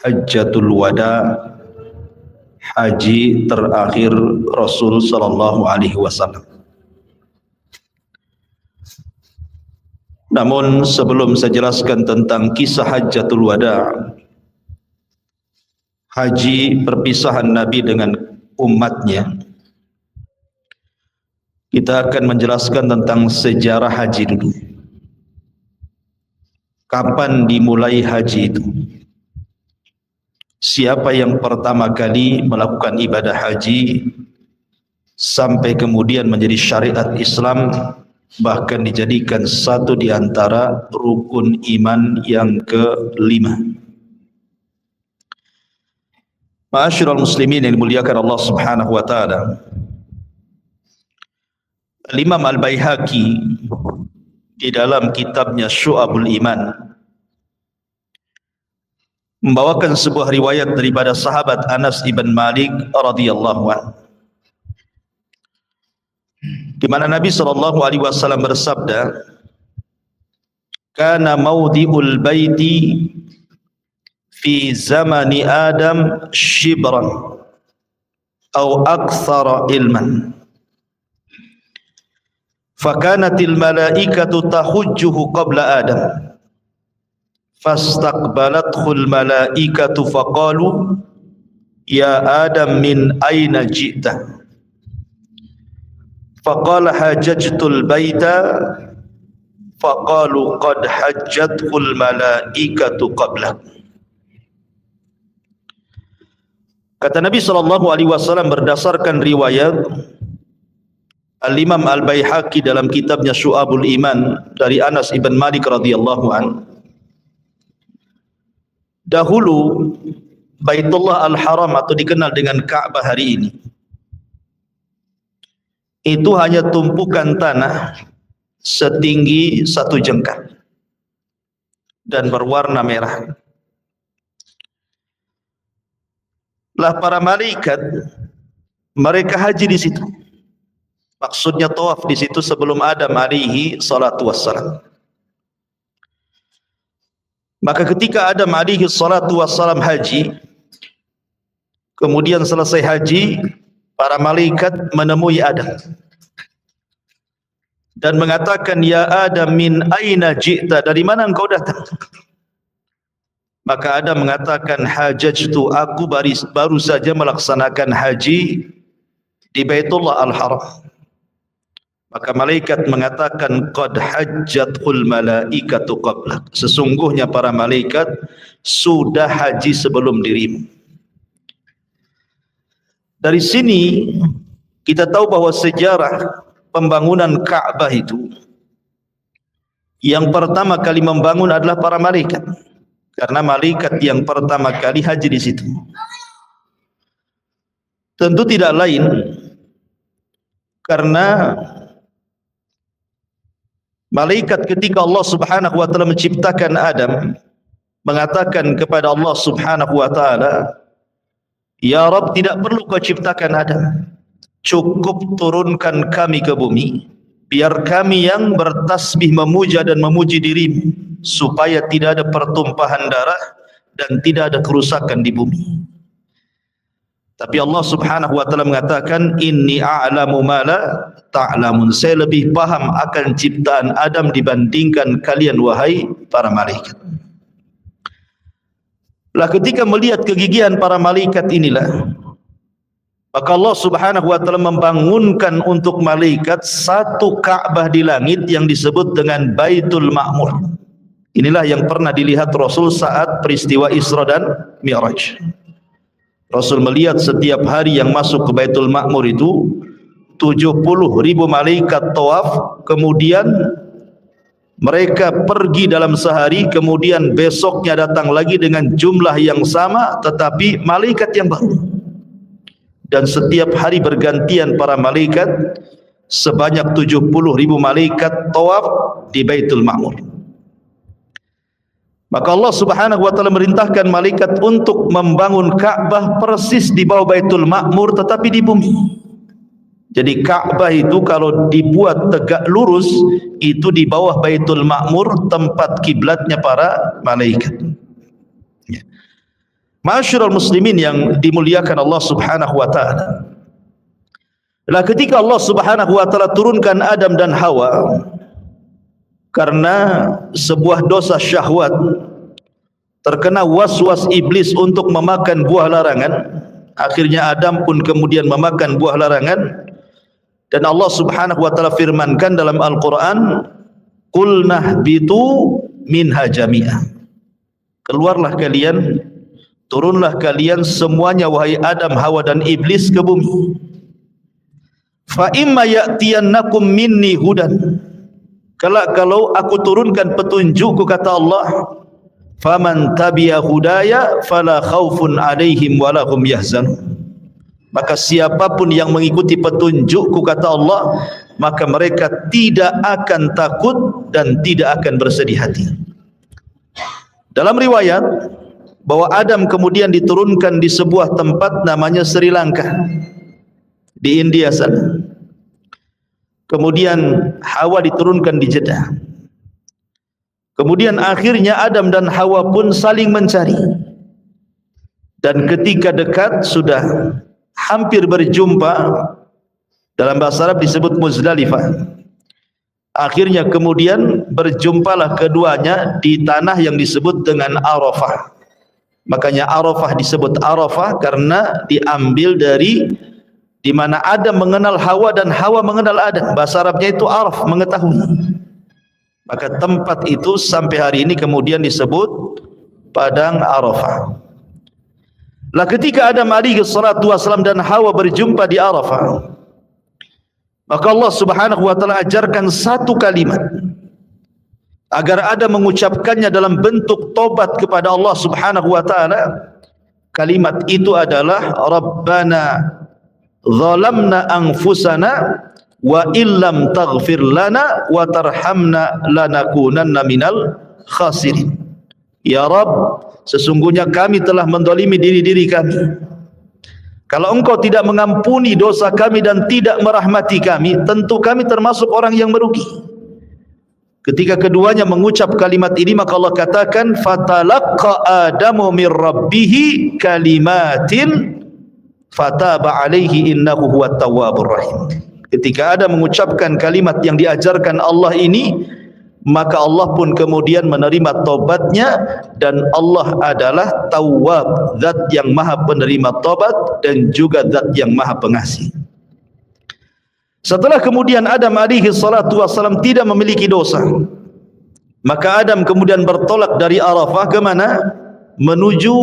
Hajjatul Wada, haji terakhir Rasul sallallahu alaihi wasallam. Namun sebelum saya jelaskan tentang kisah Hajjatul Wada, haji perpisahan Nabi dengan umatnya, kita akan menjelaskan tentang sejarah haji dulu. Kapan dimulai haji itu? Siapa yang pertama kali melakukan ibadah haji sampai kemudian menjadi syariat Islam, bahkan dijadikan satu di antara rukun iman yang kelima. Ma'asyiral muslimin yang dimuliakan Allah Subhanahu wa taala, Imam Al-Baihaqi di dalam kitabnya Syu'abul Iman membawakan sebuah riwayat daripada sahabat Anas ibn Malik radhiyallahu anhu, di mana Nabi sallallahu alaihi wasallam bersabda, "Kana mawdi'ul baiti fi zamani Adam shibran aw akthara ilman, fakanatil malaikatu tahujjuhu qabla Adam, fastaqbalathul malaikatu faqalu ya Adam min aina ji'ta, faqala hajjajtul baita, faqalu qad hajjathul malaikatu qablak." Kata Nabi sallallahu alaihi wasallam berdasarkan riwayat Al-Imam Al-Baihaqi dalam kitabnya Syu'abul Iman dari Anas ibn Malik radhiyallahu anhu, dahulu Baitullah Al-Haram atau dikenal dengan Ka'bah hari ini itu hanya tumpukan tanah setinggi satu jengkal dan berwarna merah. Lah para malaikat mereka haji di situ. Maksudnya tawaf di situ sebelum Adam alaihi salatu wassalam. Maka ketika Adam alaihi salatu wassalam haji, kemudian selesai haji, para malaikat menemui Adam dan mengatakan, "Ya Adam, min aina ji'ta?" Dari mana engkau datang? Maka Adam mengatakan, "Hajajtu," aku baru saja melaksanakan haji di Baitullah Al-Haram. Maka malaikat mengatakan, "Qad hajjatul malaikatu qablak." Sesungguhnya para malaikat sudah haji sebelum dirimu. Dari sini kita tahu bahwa sejarah pembangunan Ka'bah itu yang pertama kali membangun adalah para malaikat, karena malaikat yang pertama kali haji di situ. Tentu tidak lain karena malaikat ketika Allah Subhanahu wa taala menciptakan Adam mengatakan kepada Allah Subhanahu wa taala, "Ya Rabb, tidak perlu kau ciptakan Adam, cukup turunkan kami ke bumi, biar kami yang bertasbih memuja dan memuji dirimu, supaya tidak ada pertumpahan darah dan tidak ada kerusakan di bumi." Tapi Allah Subhanahu wa taala mengatakan, "Inni a'lamu ma la ta'lamun." Saya lebih paham akan ciptaan Adam dibandingkan kalian wahai para malaikat. Lah ketika melihat kegigihan para malaikat inilah, maka Allah Subhanahu wa taala membangunkan untuk malaikat satu Ka'bah di langit yang disebut dengan Baitul Ma'mur. Inilah yang pernah dilihat Rasul saat peristiwa Isra dan Mi'raj. Rasul melihat setiap hari yang masuk ke Baitul Ma'mur itu 70.000 malaikat tawaf, kemudian mereka pergi dalam sehari, kemudian besoknya datang lagi dengan jumlah yang sama tetapi malaikat yang baru. Dan setiap hari bergantian para malaikat, sebanyak 70.000 malaikat tawaf di Baitul Ma'mur. Maka Allah Subhanahu wa taala merintahkan malaikat untuk membangun Ka'bah persis di bawah Baitul Ma'mur tetapi di bumi. Jadi Ka'bah itu kalau dibuat tegak lurus itu di bawah Baitul Ma'mur, tempat kiblatnya para malaikat. Ma'asyiral muslimin yang dimuliakan Allah Subhanahu wa taala. Lah ketika Allah Subhanahu wa taala turunkan Adam dan Hawa karena sebuah dosa syahwat, terkena waswas iblis untuk memakan buah larangan, akhirnya Adam pun kemudian memakan buah larangan, dan Allah Subhanahu wa taala firmankan dalam Al-Qur'an, "Qul nahbitu minha jami'ah." Keluarlah kalian, turunlah kalian semuanya wahai Adam, Hawa dan iblis ke bumi. Fa imma ya'tiyannakum minni hudan. Kalau aku turunkan petunjukku, kata Allah, faman tabi'a hudaya fala khaufun 'alaihim wa lahum yahzanun. Maka siapapun yang mengikuti petunjukku, kata Allah, maka mereka tidak akan takut dan tidak akan bersedih hati. Dalam riwayat bahwa Adam kemudian diturunkan di sebuah tempat namanya Sri Lanka di India sana. Kemudian Hawa diturunkan di Jeddah. Kemudian akhirnya Adam dan Hawa pun saling mencari. Dan ketika dekat sudah hampir berjumpa, dalam bahasa Arab disebut Muzdalifah. Akhirnya kemudian berjumpalah keduanya di tanah yang disebut dengan Arafah. Makanya Arafah disebut Arafah karena diambil dari di mana Adam mengenal Hawa dan Hawa mengenal Adam. Bahasa Arabnya itu araf, mengetahui. Maka tempat itu sampai hari ini kemudian disebut Padang Arafah. Lah ketika Adam alaihi salatu wasallam dan Hawa berjumpa di Arafah, maka Allah Subhanahu wa taala ajarkan satu kalimat agar Adam mengucapkannya dalam bentuk tobat kepada Allah Subhanahu wa taala. Kalimat itu adalah Rabbana zalamna anfusana wa illam taghfir lana wa tarhamna lanakunanna minal khasirin. Ya Rabb, sesungguhnya kami telah mendolimi diri-diri kami. Kalau engkau tidak mengampuni dosa kami dan tidak merahmati kami, tentu kami termasuk orang yang merugi. Ketika keduanya mengucap kalimat ini, maka Allah katakan, fatalaqqa adamu mir rabbihi kalimatin fataba alaihi innahu huwat tawwabur rahim. Ketika Adam mengucapkan kalimat yang diajarkan Allah ini, maka Allah pun kemudian menerima taubatnya, dan Allah adalah Tawwab, zat yang maha penerima taubat dan juga zat yang maha pengasih. Setelah kemudian Adam alaihi salatu wasallam tidak memiliki dosa, maka Adam kemudian bertolak dari Arafah ke mana? Menuju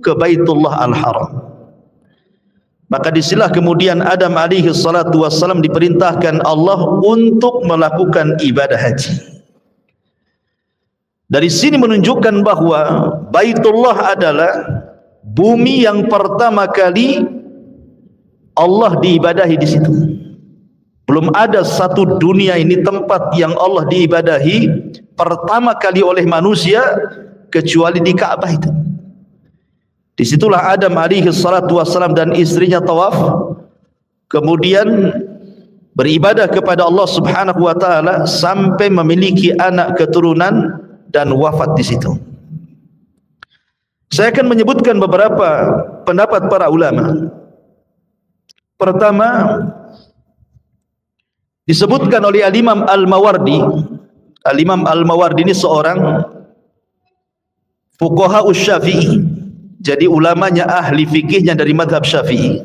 ke Baitullah Al-Haram. Maka disinilah kemudian Adam alaihi salatu wassalam diperintahkan Allah untuk melakukan ibadah haji. Dari sini menunjukkan bahwa Baitullah adalah bumi yang pertama kali Allah diibadahi di situ. Belum ada satu dunia ini tempat yang Allah diibadahi pertama kali oleh manusia kecuali di Ka'bah itu. Disitulah Adam alaihi salatu wassalam dan istrinya tawaf, kemudian beribadah kepada Allah Subhanahu wa taala sampai memiliki anak keturunan dan wafat di situ. Saya akan menyebutkan beberapa pendapat para ulama. Pertama, disebutkan oleh Al-Imam Al-Mawardi. Al-Imam Al-Mawardi ini seorang fuqaha Syafi'i. Jadi ulamanya, ahli fikihnya dari madhab Syafi'i,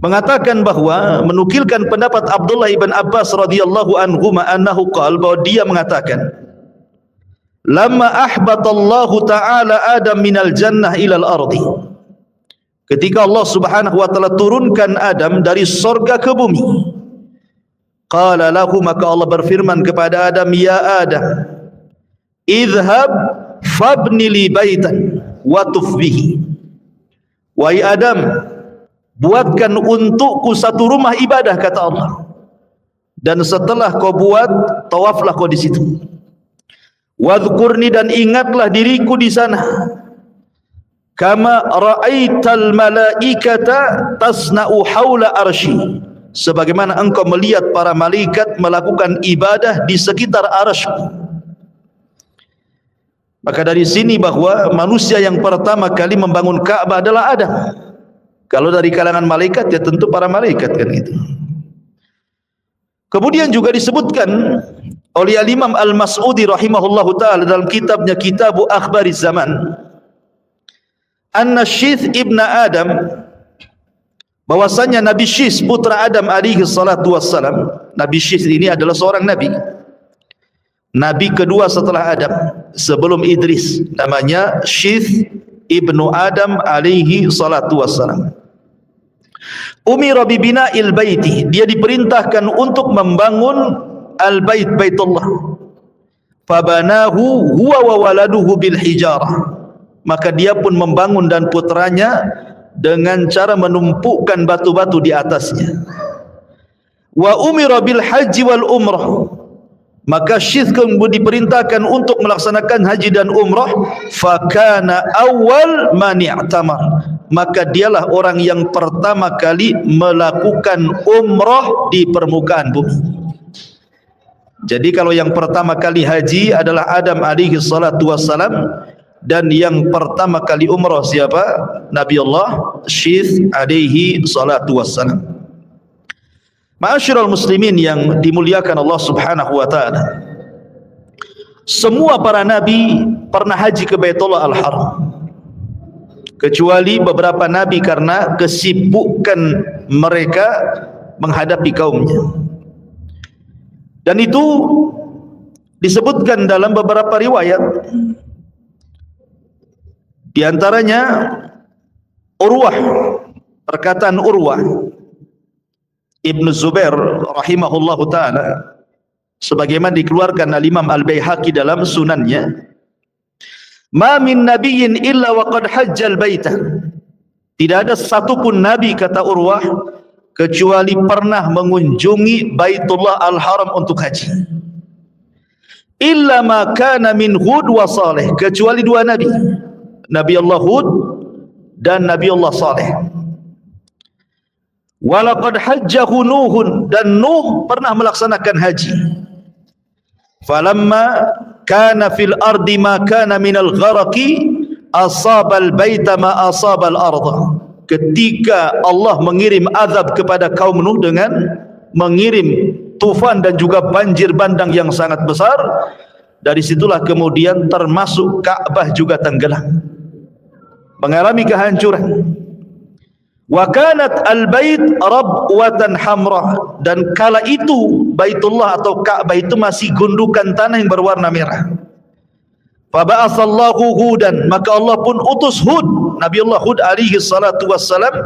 mengatakan bahwa menukilkan pendapat Abdullah ibn Abbas radhiyallahu anhu annahu qala, bahwa dia mengatakan, lamma ahbatallahu ta'ala Adam minal jannah ilal ardi, ketika Allah Subhanahu wa taala turunkan Adam dari surga ke bumi, qala lahu, maka Allah berfirman kepada Adam, ya Adam, idhhab fabni li baitan watuf bihi. Wahai Adam, buatkan untukku satu rumah ibadah, kata Allah, dan setelah kau buat, tawaflah kau di situ. Wadhkurni, dan ingatlah diriku di sana. Kama ra'aital malaikata tasna'u haula arsy, sebagaimana engkau melihat para malaikat melakukan ibadah di sekitar arsy. Maka dari sini bahwa manusia yang pertama kali membangun Ka'bah adalah Adam. Kalau dari kalangan malaikat ya tentu para malaikat kan itu. Kemudian juga disebutkan oleh Al-Imam Al-Mas'udi rahimahullahu ta'ala dalam kitabnya Kitabu Akhbariz Zaman, anna Syith ibn Adam, bahwasanya Nabi Syith putra Adam alaihi salatu wassalam. Nabi Syith ini adalah seorang nabi, nabi kedua setelah Adam sebelum Idris, namanya Syith ibnu Adam alaihi salatu wassalam. Umira bi bina'il baiti, dia diperintahkan untuk membangun al-bait, baitullah. Fabanahu huwa wa waladuhu bil hijarah, maka dia pun membangun dan putranya dengan cara menumpukan batu-batu di atasnya. Wa umira bil haji wal umrah, maka Syith diperintahkan untuk melaksanakan haji dan umrah. Fakana awal man i'tamar, maka dialah orang yang pertama kali melakukan umrah di permukaan bumi. Jadi kalau yang pertama kali haji adalah Adam alaihi salatu wassalam, dan yang pertama kali umrah siapa? Nabi Allah Syith alaihi salatu wassalam. Ma'asyiral muslimin yang dimuliakan Allah subhanahu wa ta'ala, semua para nabi pernah haji ke Baitullah Al-Haram, kecuali beberapa nabi karena kesibukan mereka menghadapi kaumnya. Dan itu disebutkan dalam beberapa riwayat, di antaranya Urwah, perkataan Urwah Ibnu Zubair rahimahullahu ta'ala, sebagaimana dikeluarkan al-Imam Al-Baihaqi dalam sunannya, ma min nabiyyin illa wa qad hajjal baita, tidak ada satupun nabi, kata Urwah, kecuali pernah mengunjungi Baitullah Al-Haram untuk haji. Illa ma kana min Hud wa Saleh, kecuali dua nabi, Nabi Allah Hud dan Nabi Allah Saleh. Walaqad hajjahu Nuhun, dan Nuh pernah melaksanakan haji. Falamma kana fil ardi ma kana minal gharaqi asabal baita ma asabal arda, ketika Allah mengirim azab kepada kaum Nuh dengan mengirim tufan dan juga banjir bandang yang sangat besar, dari situlah kemudian termasuk Ka'bah juga tenggelam, mengalami kehancuran. Wa kanat al-bait rabwatan hamra, dan kala itu Baitullah atau Ka'bah itu masih gundukan tanah yang berwarna merah. Fa ba'atsallahu Hudan, maka Allah pun utus Hud, Nabi Allah Hud alaihi salatu wassalam.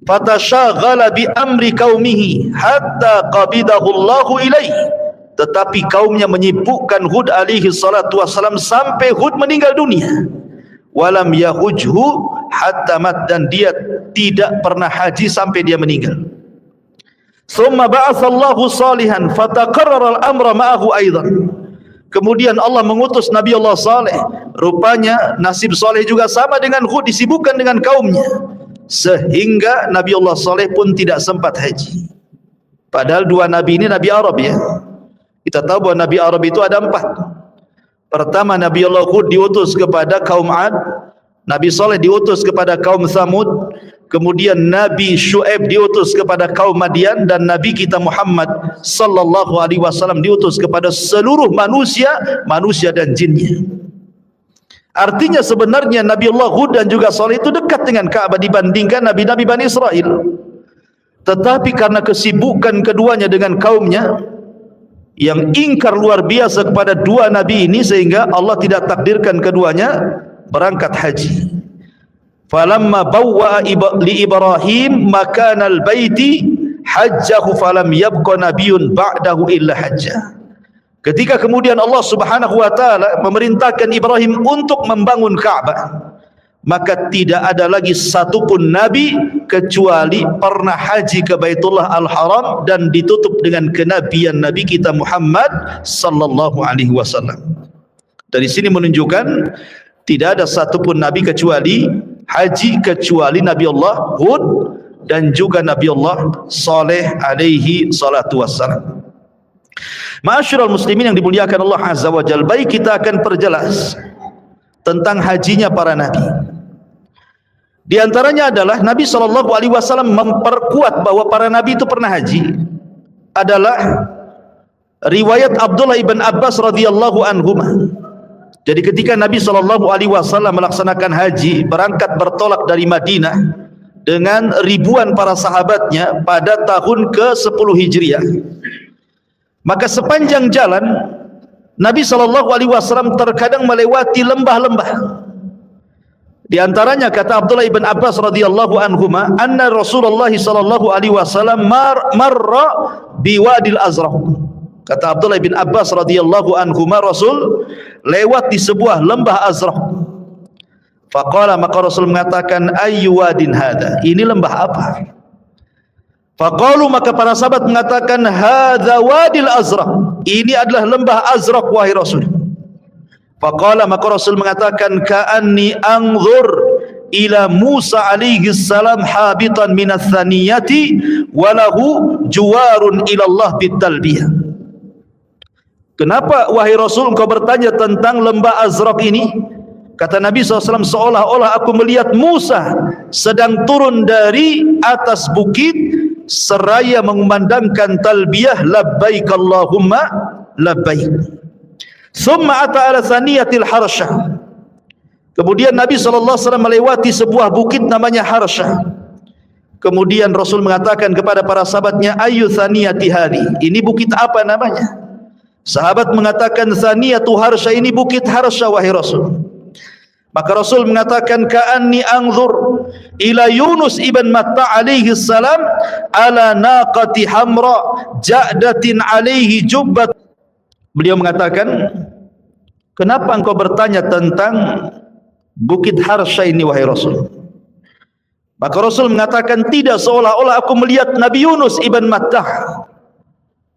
Fatashaghala bi amri qaumihi hatta qabidahu Allahu ilaihi, tetapi kaumnya menyibukkan Hud alaihi salatu wassalam sampai Hud meninggal dunia. Walam yahujhu hatta mat, dan dia tidak pernah haji sampai dia meninggal. Summa ba'atsallahu Salihan fataqarrara al-amra ma'ahu aidan, kemudian Allah mengutus Nabi Allah Saleh, rupanya nasib Saleh juga sama dengan Hud, disibukkan dengan kaumnya, sehingga Nabi Allah Saleh pun tidak sempat haji. Padahal dua nabi ini nabi Arab ya. Kita tahu bahwa nabi Arab itu ada 4. Pertama, Nabi Allah Hud diutus kepada kaum Ad, Nabi Saleh diutus kepada kaum Thamud, kemudian Nabi Syuaib diutus kepada kaum Madian, dan Nabi kita Muhammad sallallahu alaihi wasallam diutus kepada seluruh manusia, manusia dan jinnya. Artinya sebenarnya Nabi Allah Hud dan juga Saleh itu dekat dengan Ka'bah dibandingkan nabi-nabi Bani Israel. Tetapi karena kesibukan keduanya dengan kaumnya yang ingkar luar biasa kepada dua nabi ini, sehingga Allah tidak takdirkan keduanya berangkat haji. Falamma bawwa li Ibrahim makanal baiti hajjahu falam yabqa nabiyyun ba'dahu illa hajjah. Ketika kemudian Allah Subhanahu wa taala memerintahkan Ibrahim untuk membangun Ka'bah, maka tidak ada lagi satupun nabi kecuali pernah haji ke Baitullah Al-Haram dan ditutup dengan kenabian Nabi kita Muhammad sallallahu alaihi wasallam. Dari sini menunjukkan tidak ada satupun nabi kecuali haji, kecuali Nabi Allah Hud dan juga Nabi Allah Saleh alaihi salatu wassalam. Ma'asyiral muslimin yang dimuliakan Allah Azza wa Jalla, baik kita akan perjelas tentang hajinya para nabi. Di antaranya adalah Nabi SAW memperkuat bahwa para nabi itu pernah haji adalah riwayat Abdullah ibn Abbas radhiyallahu anhuma. Jadi ketika Nabi SAW melaksanakan haji, berangkat bertolak dari Madinah dengan ribuan para sahabatnya pada tahun ke-10 Hijriah, maka sepanjang jalan Nabi SAW terkadang melewati lembah-lembah. Di antaranya kata Abdullah ibn Abbas radhiyallahu anhuma, anna Rasulullah SAW marra biwadil Azraq. Kata Abdullah bin Abbas radhiyallahu anhuma, Rasul lewat di sebuah lembah Azraq. Faqala, maka Rasul mengatakan, ayyu wadin hada, ini lembah apa? Faqalu, maka para sahabat mengatakan, hadza wadil Azraq, ini adalah lembah Azraq wahai Rasul. Faqala, maka Rasul mengatakan, ka'anni anzur ila Musa alaihi salam habitan minas thaniyati walahu juwarun ila Allah bitalbiyah. Kenapa wahai Rasul engkau bertanya tentang lembah Azraq ini? Kata Nabi SAW, seolah-olah aku melihat Musa sedang turun dari atas bukit seraya mengumandangkan talbiyah labbaik Allahumma labbaik. Summa ata ala thaniyatil Harsyah. Kemudian Nabi SAW melewati sebuah bukit namanya Harsyah. Kemudian Rasul mengatakan kepada para sahabatnya, ayyu thaniyati hadhi, ini bukit apa namanya? Sahabat mengatakan, thaniyatu Harsyah, ini bukit Harsyah wahai Rasul. Maka Rasul mengatakan, ka'anni anzur ila Yunus ibn Matta alaihi salam ala naqati hamra ja'datin alaihi jubbat. Beliau mengatakan, kenapa engkau bertanya tentang bukit Harsyah ini wahai Rasul? Maka Rasul mengatakan, tidak, seolah-olah aku melihat Nabi Yunus ibn Mattah,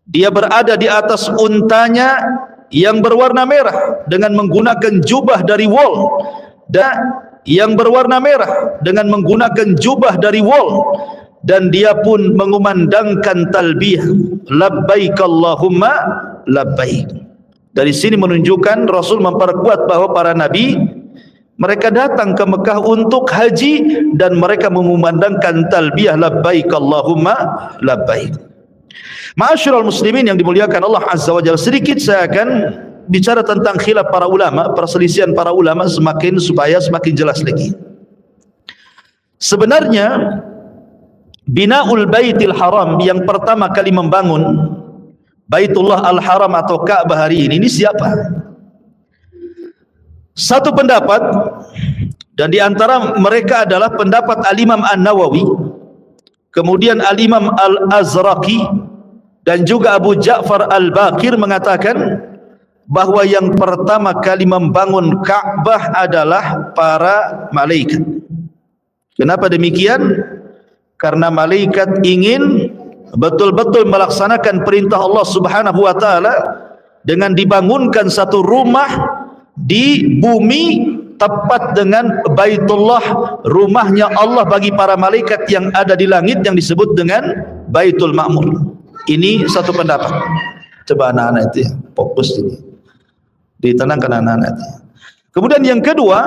dia berada di atas untanya yang berwarna merah dengan menggunakan jubah dari wol, dan yang berwarna merah dengan menggunakan jubah dari wol, dan dia pun mengumandangkan talbiyah labbaik Allahumma labbaik. Dari sini menunjukkan Rasul memperkuat bahwa para nabi mereka datang ke Mekah untuk haji dan mereka mengumandangkan talbiyah labbaik Allahumma labbaik. Ma'asyiral muslimin yang dimuliakan Allah Azza wa Jalla, sedikit saya akan bicara tentang khilaf para ulama, perselisihan para ulama supaya semakin jelas lagi. Sebenarnya Binaul Baitil Haram, yang pertama kali membangun Baitullah Al-Haram atau Ka'bah hari ini siapa? Satu pendapat, dan di antara mereka adalah pendapat Al-Imam An-Nawawi, kemudian Al-Imam Al-Azraqi, dan juga Abu Ja'far Al-Baqir mengatakan bahwa yang pertama kali membangun Ka'bah adalah para malaikat. Kenapa demikian? Karena malaikat ingin betul-betul melaksanakan perintah Allah Subhanahu wa taala dengan dibangunkan satu rumah di bumi tepat dengan Baitullah, rumahnya Allah bagi para malaikat yang ada di langit yang disebut dengan Baitul Ma'mur. Ini satu pendapat. Coba anak-anak itu ya, fokus ini, ditenangkan anak-anak itu. Kemudian yang kedua,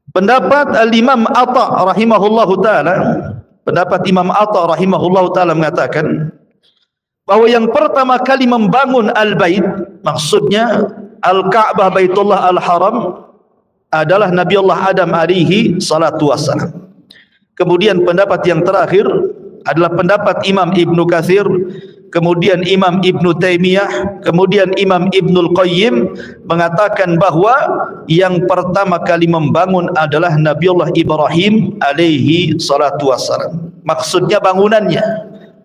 pendapat Al-Imam Atha rahimahullahu ta'ala, pendapat Imam Atha rahimahullahu ta'ala mengatakan bahwa yang pertama kali membangun Al-Bait, maksudnya Al-Ka'bah Baitullah Al-Haram, adalah Nabi Allah Adam alaihi salatu wassalam. Kemudian pendapat yang terakhir adalah pendapat Imam Ibnu Katsir, kemudian Imam Ibnu Taimiyah, kemudian Imam Ibnul Qayyim mengatakan bahwa yang pertama kali membangun adalah Nabiullah Ibrahim alaihi salatu wassalam. Maksudnya bangunannya,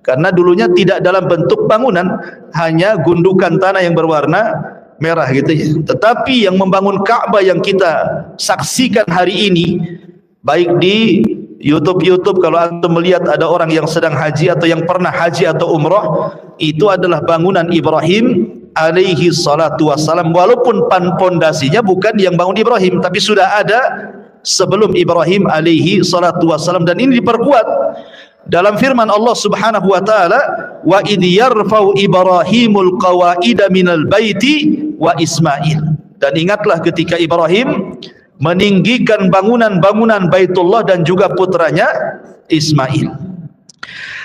karena dulunya tidak dalam bentuk bangunan, hanya gundukan tanah yang berwarna merah gitu ya. Tetapi yang membangun Ka'bah yang kita saksikan hari ini, baik di YouTube kalau antum melihat ada orang yang sedang haji atau yang pernah haji atau umrah, itu adalah bangunan Ibrahim alaihi salatu wassalam, walaupun pondasinya bukan yang bangun Ibrahim, tapi sudah ada sebelum Ibrahim alaihi salatu wassalam. Dan ini diperkuat dalam firman Allah Subhanahu wa taala, wa idh yarfa'u Ibrahimul qawaida minal baiti wa Ismail. Dan ingatlah ketika Ibrahim meninggikan bangunan-bangunan Baitullah dan juga putranya Ismail.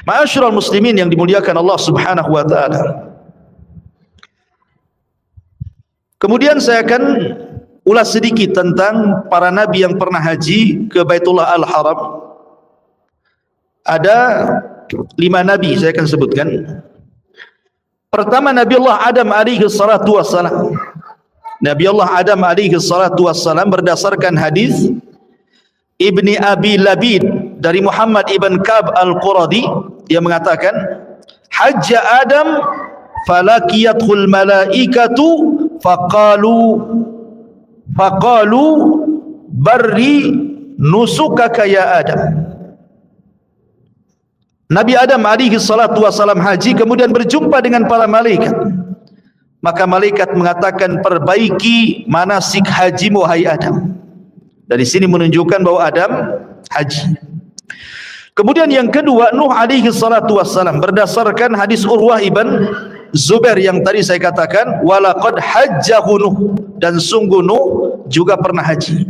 Ma'asyiral muslimin yang dimuliakan Allah Subhanahu wa taala. Kemudian saya akan ulas sedikit tentang para nabi yang pernah haji ke Baitullah Al-Haram. Ada 5 nabi saya akan sebutkan. Pertama, Nabi Allah Adam alaihi salatu wassalam. Nabi Allah Adam alaihi salatu wassalam berdasarkan hadis Ibni Abi Labid dari Muhammad ibn Ka'b al-Quradi, dia mengatakan, hajja Adam falakiyathul malaikatu faqalu barri nusukaka ya Adam. Nabi Adam alaihi salatu wasalam haji, kemudian berjumpa dengan para malaikat. Maka malaikat mengatakan, perbaiki manasik hajimu hai Adam. Dari sini menunjukkan bahwa Adam haji. Kemudian yang kedua, Nuh alaihi salatu wasalam, berdasarkan hadis Urwah ibn Zubair yang tadi saya katakan, walaqad hajjahu Nuh, dan sungguh Nuh juga pernah haji.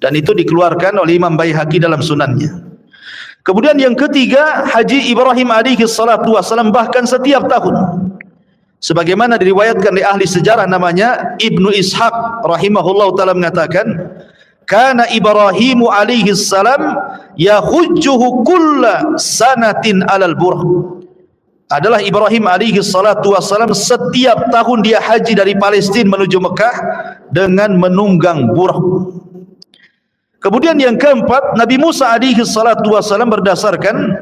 Dan itu dikeluarkan oleh Imam Baihaqi dalam sunannya. Kemudian yang ketiga, haji Ibrahim alaihi salatu wasalam bahkan setiap tahun. Sebagaimana diriwayatkan oleh ahli sejarah namanya Ibnu Ishaq rahimahullah ta'ala mengatakan, kana Ibrahimu alaihi salam yahujjuhu kulla sanatin alal burh. Adalah Ibrahim alaihi salatu wasalam setiap tahun dia haji dari Palestina menuju Mekah dengan menunggang burh. Kemudian yang keempat, Nabi Musa alaihi salatu wasalam berdasarkan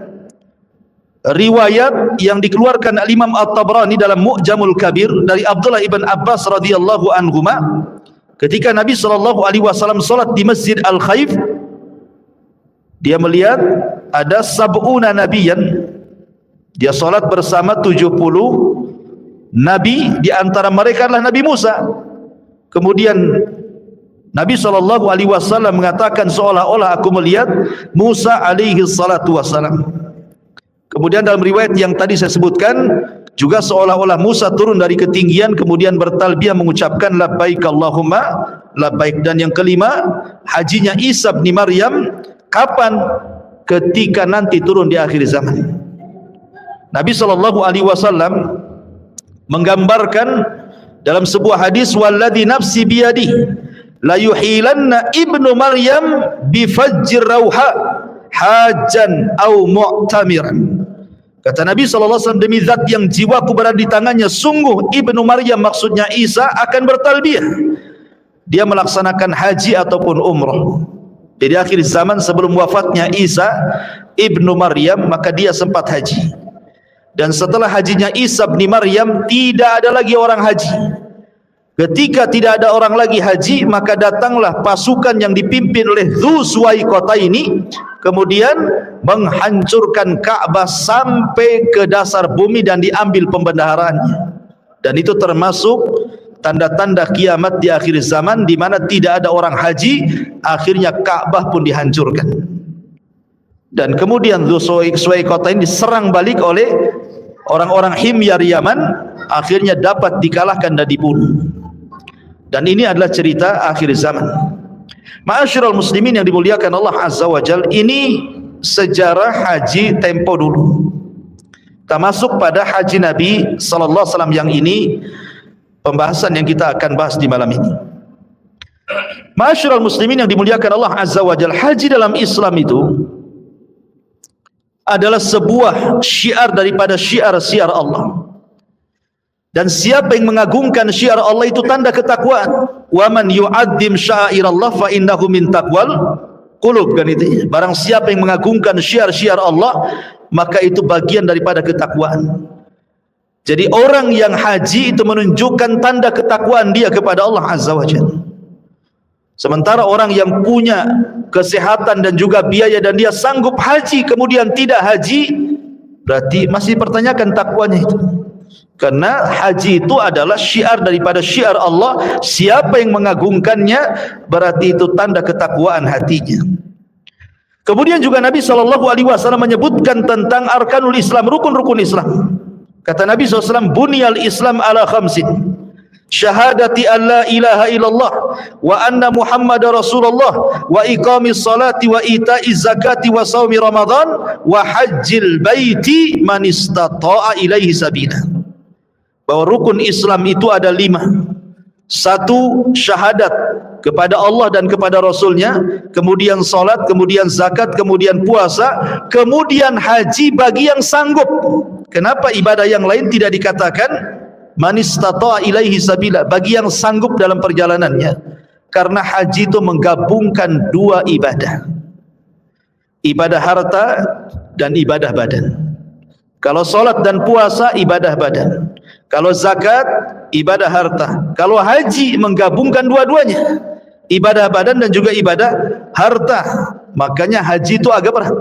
riwayat yang dikeluarkan Imam At-Tabrani dalam Mu'jamul Kabir dari Abdullah ibn Abbas radhiyallahu anhuma, ketika Nabi sallallahu alaihi wasallam salat di Masjid Al-Khaif, dia melihat ada sab'una nabiyan. Dia salat bersama 70 nabi, di antara mereka adalah Nabi Musa. Kemudian Nabi SAW mengatakan, seolah-olah aku melihat Musa alaihi salatu wassalam. Kemudian dalam riwayat yang tadi saya sebutkan, juga seolah-olah Musa turun dari ketinggian kemudian bertalbiyah mengucapkan labbaik Allahumma labbaik. Dan yang kelima, hajinya Isa bin Maryam kapan? Ketika nanti turun di akhir zaman. Nabi SAW menggambarkan dalam sebuah hadis, walladzi nafsi biyadihi la yuhilanna ibnu Maryam bifajjir rauha hajan au mu'tamiran. Kata Nabi SAW, demi zat yang jiwaku berada di tangannya, sungguh ibnu Maryam, maksudnya Isa, akan bertalbiyah, dia melaksanakan haji ataupun umrah. Jadi akhir zaman sebelum wafatnya Isa ibnu Maryam, maka dia sempat haji. Dan setelah hajinya Isa bin Maryam, tidak ada lagi orang haji. Ketika tidak ada orang lagi haji, maka datanglah pasukan yang dipimpin oleh Dzu Suwaikotaini, kemudian menghancurkan Ka'bah sampai ke dasar bumi dan diambil pembendaharaannya. Dan itu termasuk tanda-tanda kiamat di akhir zaman, di mana tidak ada orang haji, akhirnya Ka'bah pun dihancurkan. Dan kemudian Dzu Suwaikotaini diserang balik oleh orang-orang Himyar Yaman, akhirnya dapat dikalahkan dan dibunuh. Dan ini adalah cerita akhir zaman. Ma'asyiral muslimin yang dimuliakan Allah Azza wa Jalla, ini sejarah haji tempo dulu. Kita masuk pada haji Nabi sallallahu alaihi wasallam yang ini pembahasan yang kita akan bahas di malam ini. Ma'asyiral muslimin yang dimuliakan Allah Azza wa Jalla, haji dalam Islam itu adalah sebuah syiar daripada syiar-syiar Allah. Dan siapa yang mengagungkan syiar Allah itu tanda ketakwaan. Wa man yu'azzim sya'airallah fa innahu min taqwal qulub, kan itu. Barang siapa yang mengagungkan syiar-syiar Allah, maka itu bagian daripada ketakwaan. Jadi orang yang haji itu menunjukkan tanda ketakwaan dia kepada Allah Azza wa Jalla. Sementara orang yang punya kesehatan dan juga biaya dan dia sanggup haji kemudian tidak haji, berarti masih dipertanyakan takwanya itu. Karena haji itu adalah syiar daripada syiar Allah. Siapa yang mengagungkannya, berarti itu tanda ketakwaan hatinya. Kemudian juga Nabi SAW menyebutkan tentang arkanul Islam, rukun-rukun Islam. Kata Nabi SAW, bunyal Islam ala khamsin, syahadati an la ilaha illallah wa anna Muhammadar Rasulullah wa iqamis salati wa ita'iz zakati wa shaumi Ramadan wa hajjil baiti man istata'a ilaihi sabila. Bahwa rukun Islam itu ada 5. 1, syahadat kepada Allah dan kepada Rasulnya, kemudian salat, kemudian zakat, kemudian puasa, kemudian haji bagi yang sanggup. Kenapa ibadah yang lain tidak dikatakan man istata'a ilaihi sabila, bagi yang sanggup dalam perjalanannya? Karena haji itu menggabungkan 2 ibadah, ibadah harta dan ibadah badan. Kalau salat dan puasa ibadah badan, kalau zakat ibadah harta, kalau haji menggabungkan dua-duanya, ibadah badan dan juga ibadah harta. Makanya haji itu agak berat,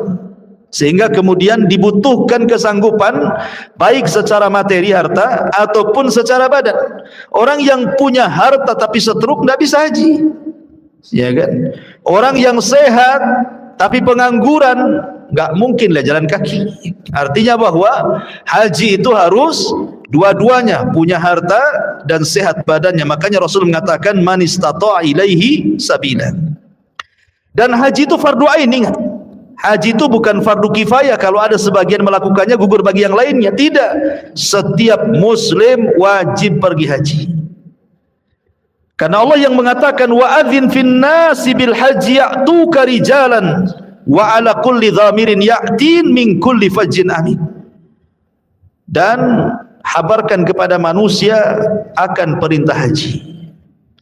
sehingga kemudian dibutuhkan kesanggupan baik secara materi harta ataupun secara badan. Orang yang punya harta tapi stroke tidak bisa haji, ya kan? Orang yang sehat tapi pengangguran nggak mungkin lah jalan kaki. Artinya bahwa haji itu harus dua-duanya, punya harta dan sehat badannya. Makanya Rasul mengatakan man istata'a ilaihi sabila. Dan haji itu fardu ain, ingat. Haji itu bukan fardu kifayah, kalau ada sebagian melakukannya gugur bagi yang lainnya. Tidak, setiap muslim wajib pergi haji. Karena Allah yang mengatakan wa adzin fin nasi bil haji ya'tuka rijalan wa ala kulli dhamirin ya'tin min kulli fajjin amin. Dan habarkan kepada manusia akan perintah haji.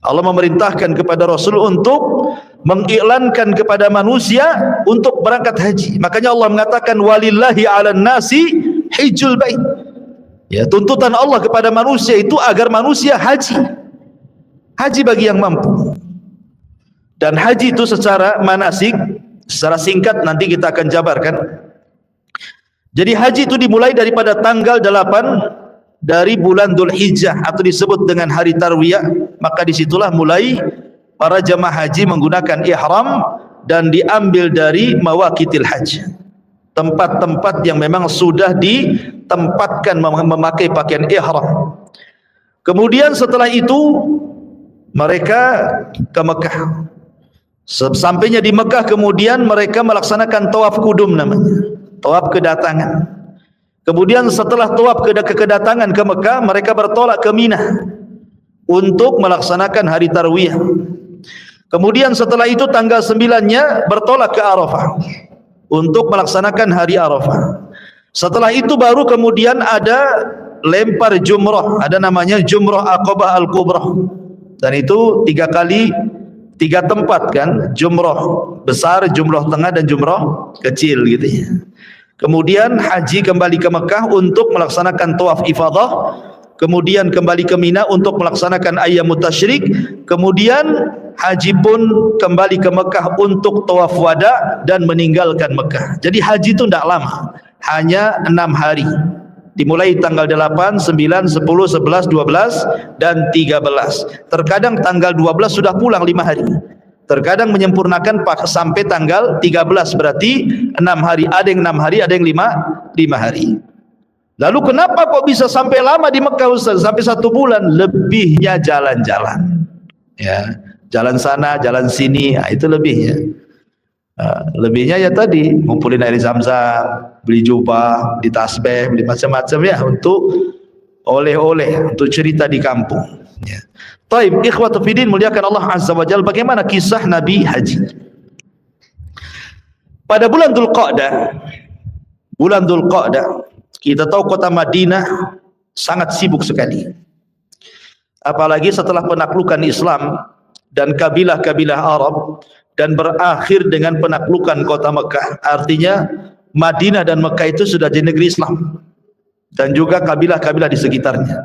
Allah memerintahkan kepada Rasul untuk mengiklankan kepada manusia untuk berangkat haji. Makanya Allah mengatakan walillahi 'alan nasi hijjul bait. Ya, tuntutan Allah kepada manusia itu agar manusia haji. Haji bagi yang mampu. Dan haji itu secara manasik, secara singkat nanti kita akan jabarkan. Jadi haji itu dimulai daripada tanggal 8 dari bulan Dzulhijjah atau disebut dengan hari tarwiyah. Maka disitulah mulai para jamaah haji menggunakan ihram dan diambil dari mawaqitil haji, tempat-tempat yang memang sudah ditempatkan memakai pakaian ihram. Kemudian setelah itu mereka ke Mekah. Sampainya di Mekah kemudian mereka melaksanakan tawaf kudum namanya, tawaf kedatangan. Kemudian setelah tawaf kedatangan ke Mekah, mereka bertolak ke Mina untuk melaksanakan hari tarwiyah. Kemudian setelah itu tanggal 9-nya bertolak ke Arafah untuk melaksanakan hari Arafah. Setelah itu baru kemudian ada lempar jumrah, ada namanya jumrah Aqabah Al-Kubra. Dan itu 3 kali 3 tempat kan, jumrah besar, jumrah tengah dan jumrah kecil gitu ya. Kemudian haji kembali ke Mekah untuk melaksanakan tawaf ifadah, kemudian kembali ke Mina untuk melaksanakan ayyamut tasyrik, kemudian haji pun kembali ke Mekah untuk tawaf wada dan meninggalkan Mekah. Jadi haji itu tidak lama, hanya 6 hari. Dimulai tanggal 8, 9, 10, 11, 12 dan 13. Terkadang tanggal 12 sudah pulang 5 hari. Terkadang menyempurnakan sampai tanggal 13, berarti 6 hari. Ada yang 6 hari, ada yang 5 hari. Lalu kenapa kok bisa sampai lama di Mekah Ustaz? Sampai 1 bulan? Lebihnya jalan-jalan. Ya, jalan sana, jalan sini, nah, itu lebihnya. Lebihnya ya tadi ngumpulin air zam-zam, beli jubah, beli tasbih, beli macam-macam ya untuk oleh-oleh, untuk cerita di kampung. Ya. Taib, ikhwatu fiddin, muliakan Allah Azza wa Jalla. Bagaimana kisah Nabi haji? Pada bulan Dzulqa'dah, kita tahu kota Madinah sangat sibuk sekali. Apalagi setelah penaklukan Islam dan kabilah-kabilah Arab dan berakhir dengan penaklukan kota Mekah. Artinya Madinah dan Mekah itu sudah jadi negeri Islam dan juga kabilah-kabilah di sekitarnya.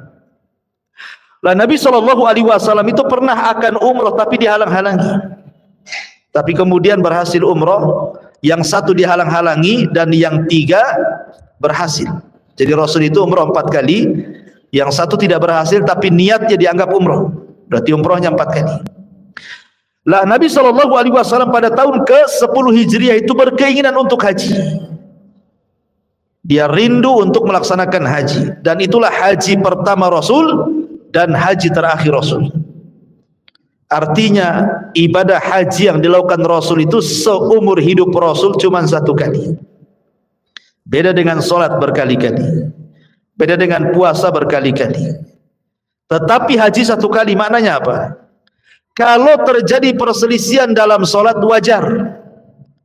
Lah Nabi SAW itu pernah akan umrah tapi dihalang-halangi. Tapi kemudian berhasil umrah, yang 1 dihalang-halangi dan yang 3 berhasil. Jadi Rasul itu umrah 4 kali, yang 1 tidak berhasil tapi niatnya dianggap umrah. Berarti umrahnya 4 kali. Lah Nabi SAW pada tahun ke-10 Hijriah itu berkeinginan untuk haji. Dia rindu untuk melaksanakan haji, dan itulah haji pertama Rasul dan haji terakhir Rasul. Artinya ibadah haji yang dilakukan Rasul itu seumur hidup Rasul cuma satu kali. Beda dengan solat berkali-kali, beda dengan puasa berkali-kali. Tetapi haji satu kali maknanya apa? Kalau terjadi perselisihan dalam solat wajar.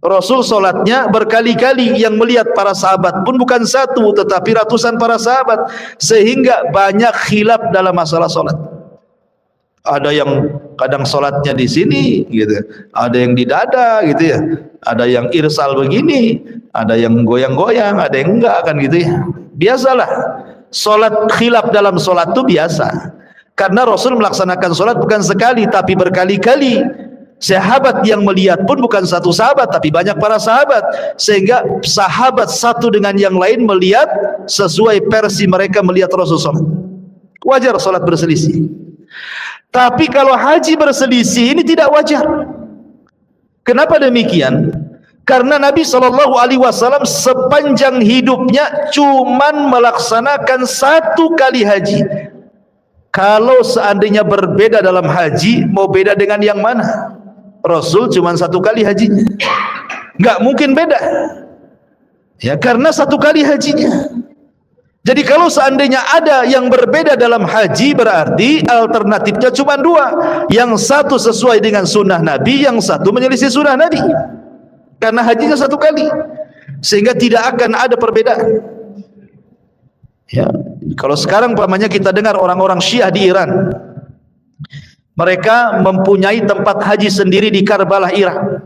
Rasul solatnya berkali-kali, yang melihat para sahabat pun bukan satu tetapi ratusan para sahabat, sehingga banyak khilaf dalam masalah solat. Ada yang kadang solatnya di sini gitu, ada yang di dada gitu ya, ada yang irsal begini, ada yang goyang-goyang, ada yang enggak kan gitu ya. Biasalah solat, khilaf dalam solat itu biasa, karena Rasul melaksanakan solat bukan sekali tapi berkali-kali. Sahabat yang melihat pun bukan satu sahabat tapi banyak para sahabat, sehingga sahabat satu dengan yang lain melihat sesuai versi mereka melihat Rasul solat. Wajar solat berselisih. Tapi kalau haji berselisih ini tidak wajar. Kenapa demikian? Karena Nabi SAW sepanjang hidupnya cuman melaksanakan satu kali haji. Kalau seandainya berbeda dalam haji, mau beda dengan yang mana? Rasul cuma satu kali hajinya, nggak mungkin beda ya, karena satu kali hajinya. Jadi kalau seandainya ada yang berbeda dalam haji, berarti alternatifnya cuma dua, yang satu sesuai dengan sunnah Nabi, yang satu menyelisih sunnah Nabi, karena hajinya satu kali, sehingga tidak akan ada perbedaan ya. Kalau sekarang pamannya kita dengar orang-orang Syiah di Iran, mereka mempunyai tempat haji sendiri di Karbala, Irak.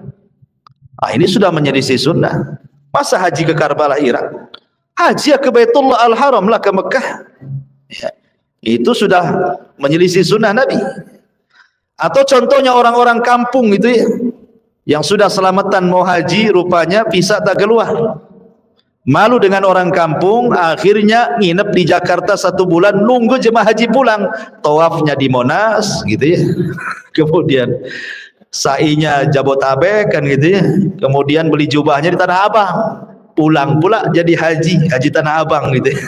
Ini sudah menyelisih sunnah. Masa haji ke Karbala, Irak? Haji ke Baitullah Al-Haram lah, ke Mekah ya. Itu sudah menyelisih sunnah Nabi. Atau contohnya orang-orang kampung itu ya, yang sudah selamatan mau haji, rupanya visa tak keluar. Malu dengan orang kampung, akhirnya nginep di Jakarta 1 bulan, nunggu jemaah haji pulang, tawafnya di Monas gitu ya, kemudian sa'inya Jabotabek kan gitu ya, kemudian beli jubahnya di Tanah Abang, pulang pula jadi haji Tanah Abang gitu ya.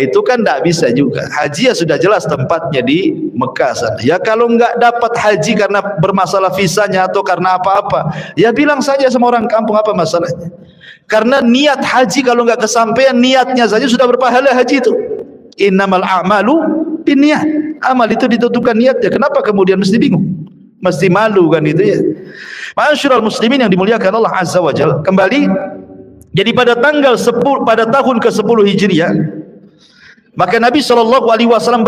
Itu kan tidak bisa juga. Haji ya sudah jelas tempatnya di Mekah sana. Ya kalau nggak dapat haji karena bermasalah visanya atau karena apa-apa, ya bilang saja sama orang kampung apa masalahnya. Karena niat haji kalau nggak kesampaian, niatnya saja sudah berpahala haji itu. Innamal a'malu binniyat. Amal itu ditentukan niatnya. Kenapa kemudian mesti bingung? Mesti malu kan itu ya. Ma'asyiral muslimin yang dimuliakan Allah Azza wa Jalla. Kembali, jadi pada tanggal 10, pada tahun ke-10 Hijriah, maka Nabi SAW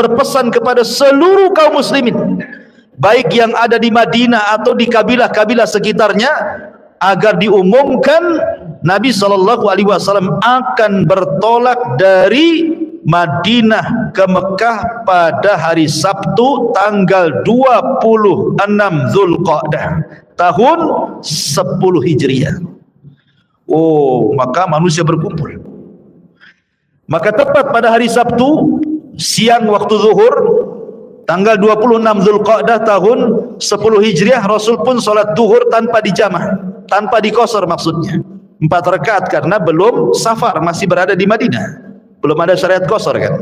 berpesan kepada seluruh kaum muslimin, baik yang ada di Madinah atau di kabilah-kabilah sekitarnya, agar diumumkan Nabi SAW akan bertolak dari Madinah ke Mekah pada hari Sabtu tanggal 26 Zulqa'dah tahun 10 Hijriah. Maka manusia berkumpul. Maka tepat pada hari Sabtu siang waktu zuhur tanggal 26 Zulqa'dah tahun 10 Hijriah, Rasul pun sholat zuhur tanpa dijamah, tanpa dikosor, maksudnya 4 rakaat, karena belum safar, masih berada di Madinah, belum ada syariat kosor kan.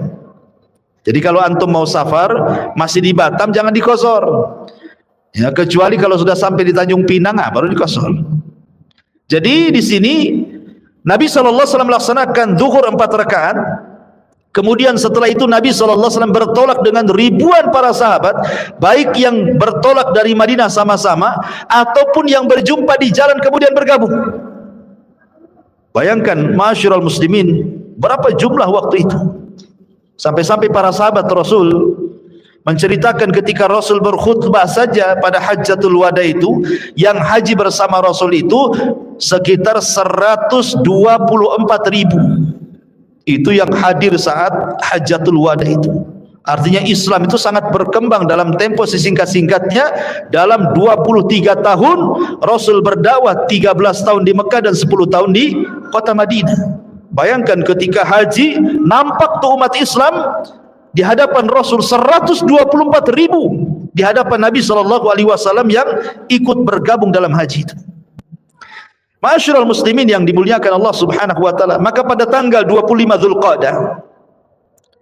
Jadi kalau antum mau safar masih di Batam, jangan dikosor ya, kecuali kalau sudah sampai di Tanjung Pinang baru dikosor. Jadi di sini Nabi SAW melaksanakan zuhur 4 rakaat. Kemudian setelah itu Nabi SAW bertolak dengan ribuan para sahabat, baik yang bertolak dari Madinah sama-sama ataupun yang berjumpa di jalan kemudian bergabung. Bayangkan ma'asyiral muslimin, berapa jumlah waktu itu. Sampai-sampai para sahabat Rasul menceritakan ketika Rasul berkhutbah saja pada Hajjatul Wada itu, yang haji bersama Rasul itu sekitar 124.000. Itu yang hadir saat Hajjatul Wada itu. Artinya Islam itu sangat berkembang dalam tempo sesingkat-singkatnya. Dalam 23 tahun Rasul berdakwah, 13 tahun di Mekah dan 10 tahun di kota Madinah. Bayangkan ketika haji, nampak tuh umat Islam di hadapan Rasul 124.000 di hadapan Nabi SAW yang ikut bergabung dalam haji itu. Ma'asyiral muslimin yang dimuliakan Allah Subhanahu wa taala, maka pada tanggal 25 Dzulqa'dah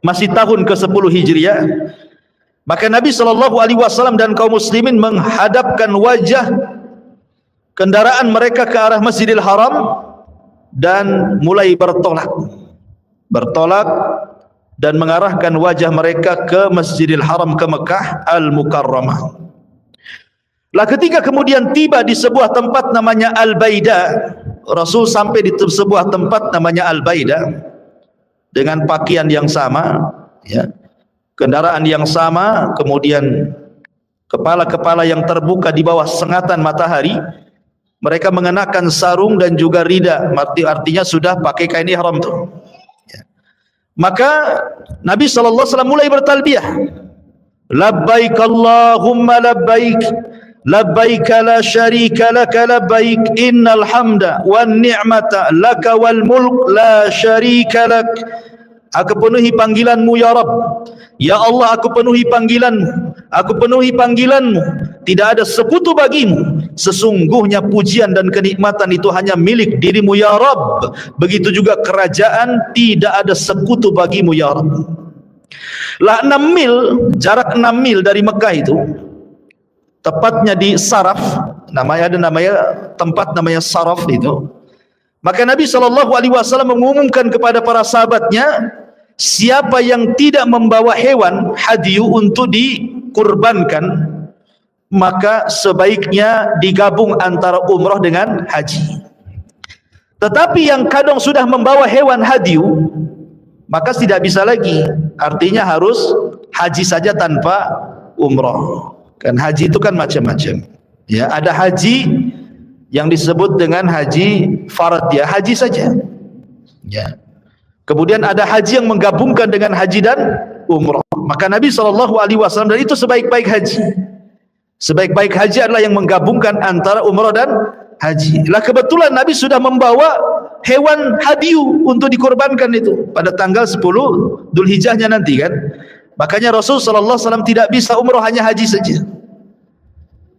masih tahun ke-10 Hijriah, maka Nabi SAW dan kaum muslimin menghadapkan wajah kendaraan mereka ke arah Masjidil Haram dan mulai bertolak dan mengarahkan wajah mereka ke Masjidil Haram, ke Mekah Al-Mukarramah. Lah ketika kemudian tiba di sebuah tempat namanya Al-Baida, Rasul sampai di sebuah tempat namanya Al-Baida dengan pakaian yang sama, ya, kendaraan yang sama, kemudian kepala-kepala yang terbuka di bawah sengatan matahari. Mereka mengenakan sarung dan juga rida, artinya sudah pakai kain ihram tuh. Ya. Maka Nabi SAW mulai bertalbiyah. Labbaik Allahumma labbaik, labbaik la syarika laka labbaik, innal hamda wan ni'mata laka wal mulk la syarika lak. Aku penuhi panggilanmu ya Rabb. Ya Allah, aku penuhi panggilanmu. Aku penuhi panggilanmu. Tidak ada sekutu bagimu. Sesungguhnya pujian dan kenikmatan itu hanya milik dirimu ya Rabb. Begitu juga kerajaan, tidak ada sekutu bagimu ya Rabb. Lah 6 mil, jarak 6 mil dari Mekah itu, tepatnya di Saraf, namanya tempat namanya Saraf itu. Maka Nabi SAW mengumumkan kepada para sahabatnya, siapa yang tidak membawa hewan hadyu untuk dikurbankan, maka sebaiknya digabung antara umrah dengan haji. Tetapi yang kadang sudah membawa hewan hadyu, maka tidak bisa lagi, artinya harus haji saja tanpa umrah. Kan haji itu kan macam-macam, ya. Ada haji yang disebut dengan haji farad, ya, haji saja, ya. Kemudian ada haji yang menggabungkan dengan haji dan umrah. Maka Nabi SAW, dan itu sebaik-baik haji. Sebaik-baik haji adalah yang menggabungkan antara umrah dan haji. Lah kebetulan Nabi sudah membawa hewan hadyu untuk dikorbankan itu pada tanggal 10 Dzulhijjahnya nanti kan. Makanya Rasul SAW tidak bisa umrah, hanya haji saja.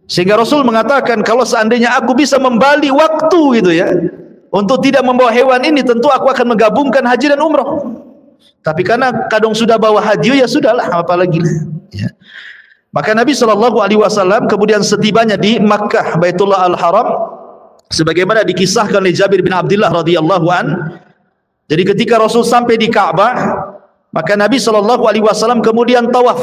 Sehingga Rasul mengatakan, kalau seandainya aku bisa membalik waktu gitu ya, untuk tidak membawa hewan ini, tentu aku akan menggabungkan haji dan umrah. Tapi karena kadang sudah bawa haji, ya sudahlah, apalagi lah, ya. Maka Nabi SAW kemudian setibanya di Makkah Baitullah Al-Haram, sebagaimana dikisahkan oleh Jabir bin Abdullah radhiyallahu an. Jadi ketika Rasul sampai di Ka'bah, maka Nabi SAW kemudian tawaf.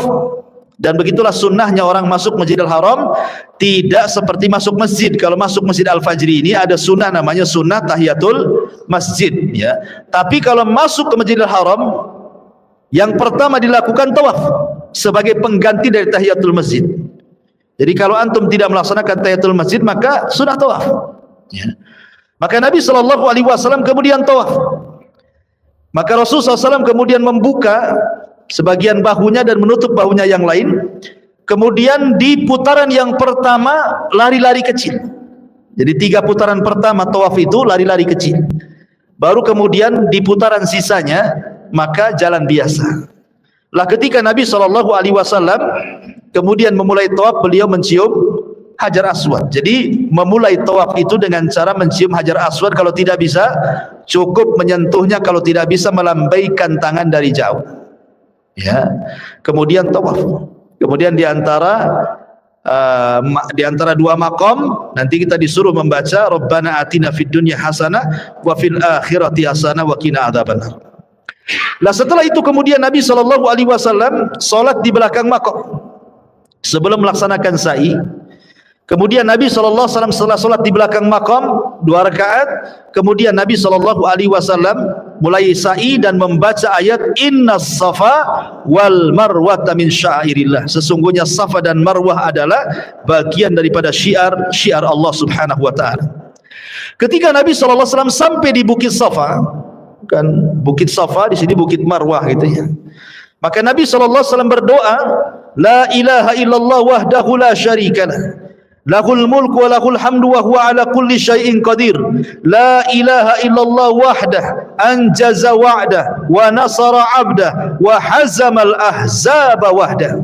Dan begitulah sunnahnya orang masuk Masjidil Haram, tidak seperti masuk masjid. Kalau masuk Masjid Al-Fajri ini ada sunnah namanya sunnah tahiyatul masjid, ya. Tapi kalau masuk ke Masjidil Haram, yang pertama dilakukan tawaf sebagai pengganti dari tahiyatul masjid. Jadi kalau antum tidak melaksanakan tahiyatul masjid, maka sunnah tawaf, ya. Maka Nabi SAW kemudian tawaf. Maka Rasulullah SAW kemudian membuka sebagian bahunya dan menutup bahunya yang lain. Kemudian di putaran yang pertama lari-lari kecil. Jadi 3 putaran pertama tawaf itu lari-lari kecil. Baru kemudian di putaran sisanya maka jalan biasa. Lah ketika Nabi SAW kemudian memulai tawaf, beliau mencium Hajar Aswad. Jadi memulai tawaf itu dengan cara mencium Hajar Aswad. Kalau tidak bisa, cukup menyentuhnya. Kalau tidak bisa, melambaikan tangan dari jauh, ya. Kemudian tawaf. Kemudian di antara 2 maqam nanti kita disuruh membaca Rabbana atina fid dunya hasanah wa fil akhirati hasanah wa qina adzabannar. Lah setelah itu kemudian Nabi SAW salat di belakang maqam sebelum melaksanakan sa'i. Kemudian Nabi SAW setelah solat di belakang makam 2 rakaat, kemudian Nabi SAW mulai sa'i dan membaca ayat Innas Safa wal Marwata min syairillah. Sesungguhnya Safa dan Marwah adalah bagian daripada syiar Allah Subhanahu wa taala. Ketika Nabi SAW sampai di Bukit Safa, kan Bukit Safa di sini Bukit Marwah gitu ya. Maka Nabi SAW berdoa, La ilaha illallah wahdahu la syarikalah, lahul mulku wa lahul hamdu wa huwa ala kulli syai'in qadir. La ilaha illallah wahdah anjaza wa'dah wa nasara 'abdah wa hazamal ahzaba wahdah.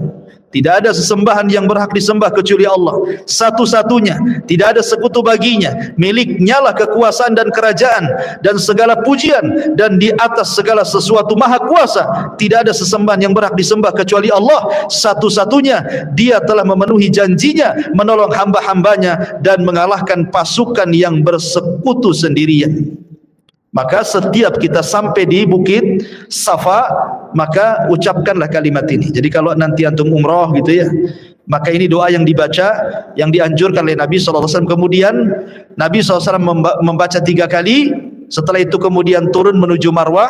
Tidak ada sesembahan yang berhak disembah kecuali Allah, satu-satunya, tidak ada sekutu baginya. Miliknya lah kekuasaan dan kerajaan dan segala pujian, dan di atas segala sesuatu maha kuasa. Tidak ada sesembahan yang berhak disembah kecuali Allah, satu-satunya. Dia telah memenuhi janjinya menolong hamba-hambanya dan mengalahkan pasukan yang bersekutu sendirian. Maka setiap kita sampai di Bukit Safa, maka ucapkanlah kalimat ini. Jadi kalau nanti antum umrah gitu ya, maka ini doa yang dibaca, yang dianjurkan oleh Nabi SAW. Kemudian Nabi SAW membaca 3 kali. Setelah itu kemudian turun menuju Marwah,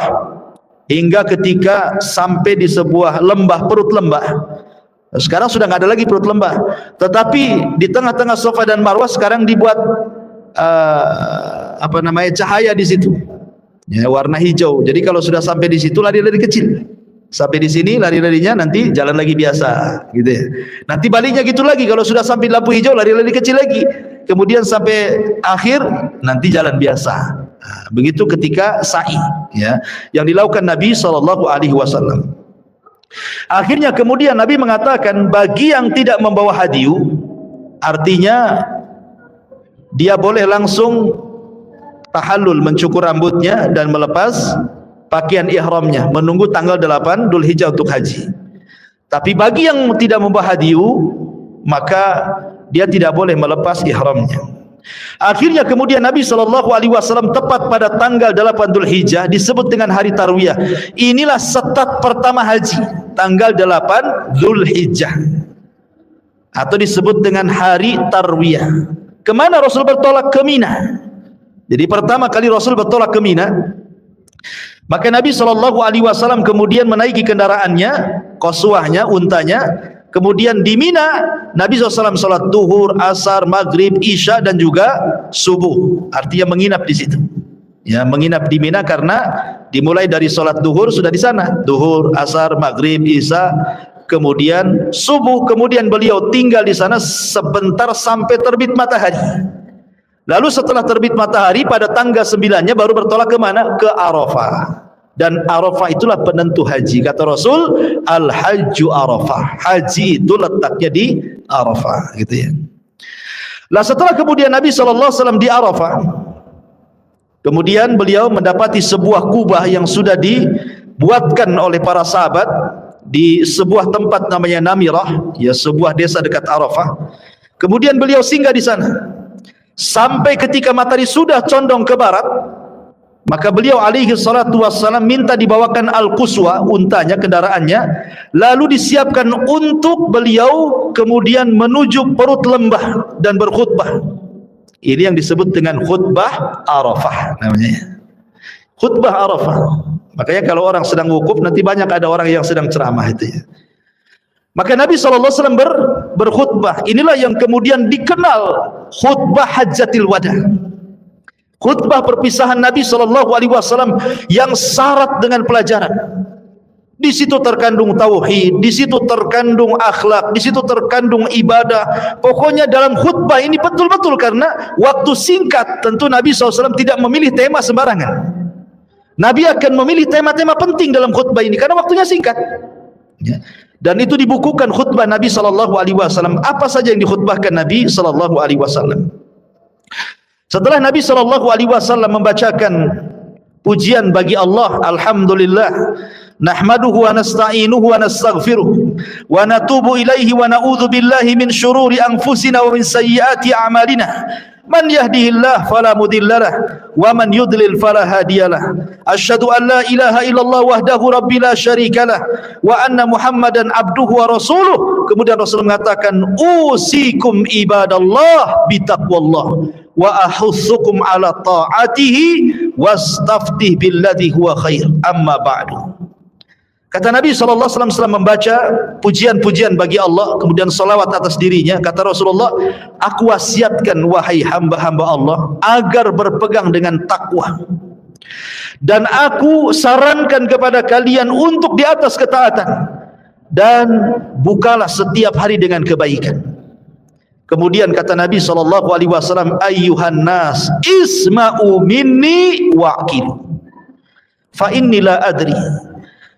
hingga ketika sampai di sebuah lembah, perut lembah. Sekarang sudah nggak ada lagi perut lembah, tetapi di tengah-tengah Safa dan Marwah sekarang dibuat cahaya di situ, ya, warna hijau. Jadi kalau sudah sampai di situ lari-lari kecil, sampai di sini lari-larinya nanti jalan lagi biasa, gitu ya. Nanti baliknya gitu lagi, kalau sudah sampai lampu hijau lari-lari kecil lagi, kemudian sampai akhir nanti jalan biasa. Nah, begitu ketika sa'i, ya, yang dilakukan Nabi SAW. Akhirnya kemudian Nabi mengatakan, bagi yang tidak membawa hadiu, artinya dia boleh langsung tahallul, mencukur rambutnya dan melepas pakaian ihramnya, menunggu tanggal 8 Dzulhijjah untuk haji. Tapi bagi yang tidak membawa hadiu, maka dia tidak boleh melepas ihramnya. Akhirnya kemudian Nabi SAW tepat pada tanggal 8 Dzulhijjah, disebut dengan hari Tarwiyah. Inilah setat pertama haji, tanggal 8 Dzulhijjah, atau disebut dengan hari Tarwiyah. Kemana Rasul bertolak? Ke Mina. Jadi pertama kali Rasul bertolak ke Mina, maka Nabi SAW kemudian menaiki kendaraannya, qaswahnya, untanya. Kemudian di Mina Nabi SAW salat duhur, asar, maghrib, isya dan juga subuh. Artinya menginap di situ. Ya, menginap di Mina karena dimulai dari salat duhur sudah di sana. Duhur, asar, maghrib, isya, kemudian subuh. Kemudian beliau tinggal di sana sebentar sampai terbit matahari. Lalu setelah terbit matahari pada tanggal 9-nya baru bertolak ke mana? Ke Arafah. Dan Arafah itulah penentu haji. Kata Rasul, al-hajju Arafah. Haji itu letaknya di Arafah, gitu ya. Lah setelah kemudian Nabi SAW di Arafah, kemudian beliau mendapati sebuah kubah yang sudah dibuatkan oleh para sahabat di sebuah tempat namanya Namirah, ya, sebuah desa dekat Arafah. Kemudian beliau singgah di sana sampai ketika matahari sudah condong ke barat, maka beliau alaihi salatu wassalam minta dibawakan al-quswa, untanya, kendaraannya, lalu disiapkan untuk beliau kemudian menuju perut lembah dan berkhutbah. Ini yang disebut dengan khutbah Arafah namanya. Khutbah Arafah. Makanya kalau orang sedang wukuf, nanti banyak ada orang yang sedang ceramah itu ya. Maka Nabi SAW berkhutbah. Inilah yang kemudian dikenal khutbah Hajjatil Wada. Khutbah perpisahan Nabi SAW yang syarat dengan pelajaran. Di situ terkandung tauhid, di situ terkandung akhlak, di situ terkandung ibadah. Pokoknya dalam khutbah ini betul-betul, karena waktu singkat, tentu Nabi SAW tidak memilih tema sembarangan. Nabi akan memilih tema-tema penting dalam khutbah ini karena waktunya singkat. Ya. Dan itu dibukukan khutbah Nabi SAW. Apa saja yang dikhutbahkan Nabi SAW. Setelah Nabi SAW membacakan pujian bagi Allah, alhamdulillah, nahmaduhu wa nasta'inuhu wa nastaghfiruh wa natubu ilaihi wa na'udzu billahi min syururi anfusina wa min sayyiati a'malina. Man yahdihillah fala mudhillalah wa man yudlil fala hadiyalah. Asyhadu an la ilaha illallah wahdahu rabbil la syarikalah wa anna Muhammadan abduhu wa rasuluh. Kemudian Rasul mengatakan, usikum ibadallah bitaqwallah wa ahussukum ala ta'atihi wastaftih billadhi huwa khair. Amma ba'du. Kata Nabi SAW setelah membaca pujian-pujian bagi Allah, kemudian salawat atas dirinya, kata Rasulullah, aku wasiatkan wahai hamba-hamba Allah agar berpegang dengan takwa, dan aku sarankan kepada kalian untuk di atas ketaatan, dan bukalah setiap hari dengan kebaikan. Kemudian kata Nabi SAW, ayyuhan nas isma'u minni wa'qilu fa inni la adri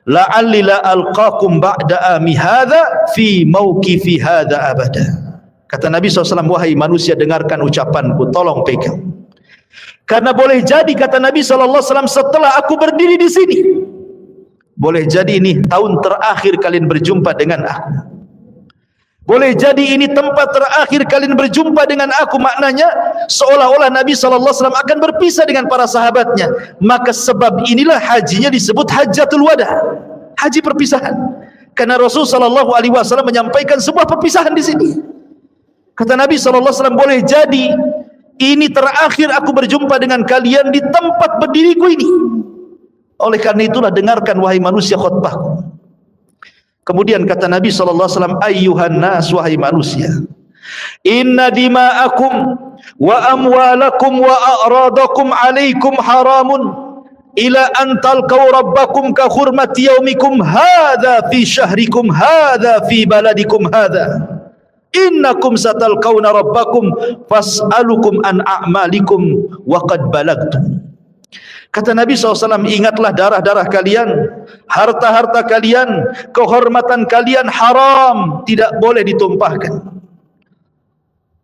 la'alli la alqakum ba'da ami hadza fi mauqifi hadza abada. Kata Nabi SAW, wahai manusia, dengarkan ucapanku, tolong pegang. Karena boleh jadi, kata Nabi SAW, setelah aku berdiri di sini, boleh jadi ini tahun terakhir kalian berjumpa dengan aku. Boleh jadi ini tempat terakhir kalian berjumpa dengan aku. Maknanya seolah-olah Nabi SAW akan berpisah dengan para sahabatnya. Maka sebab inilah hajinya disebut Hajjatul Wada, haji perpisahan. Karena Rasul SAW menyampaikan sebuah perpisahan di sini. Kata Nabi SAW, boleh jadi ini terakhir aku berjumpa dengan kalian di tempat berdiriku ini. Oleh karena itulah dengarkan wahai manusia khutbahku. Kemudian kata Nabi SAW, ayyuhan nas, wahai manusia, inna dima'akum wa amwalakum wa a'radakum alaikum haramun ila an talqaw rabbakum ka hurmati yaumikum hadha fi syahrikum hadha fi baladikum hadha innakum satalqawna rabbakum fas'alukum an a'malikum wa qad balagtum. Kata Nabi SAW, ingatlah darah-darah kalian, harta-harta kalian, kehormatan kalian haram, tidak boleh ditumpahkan.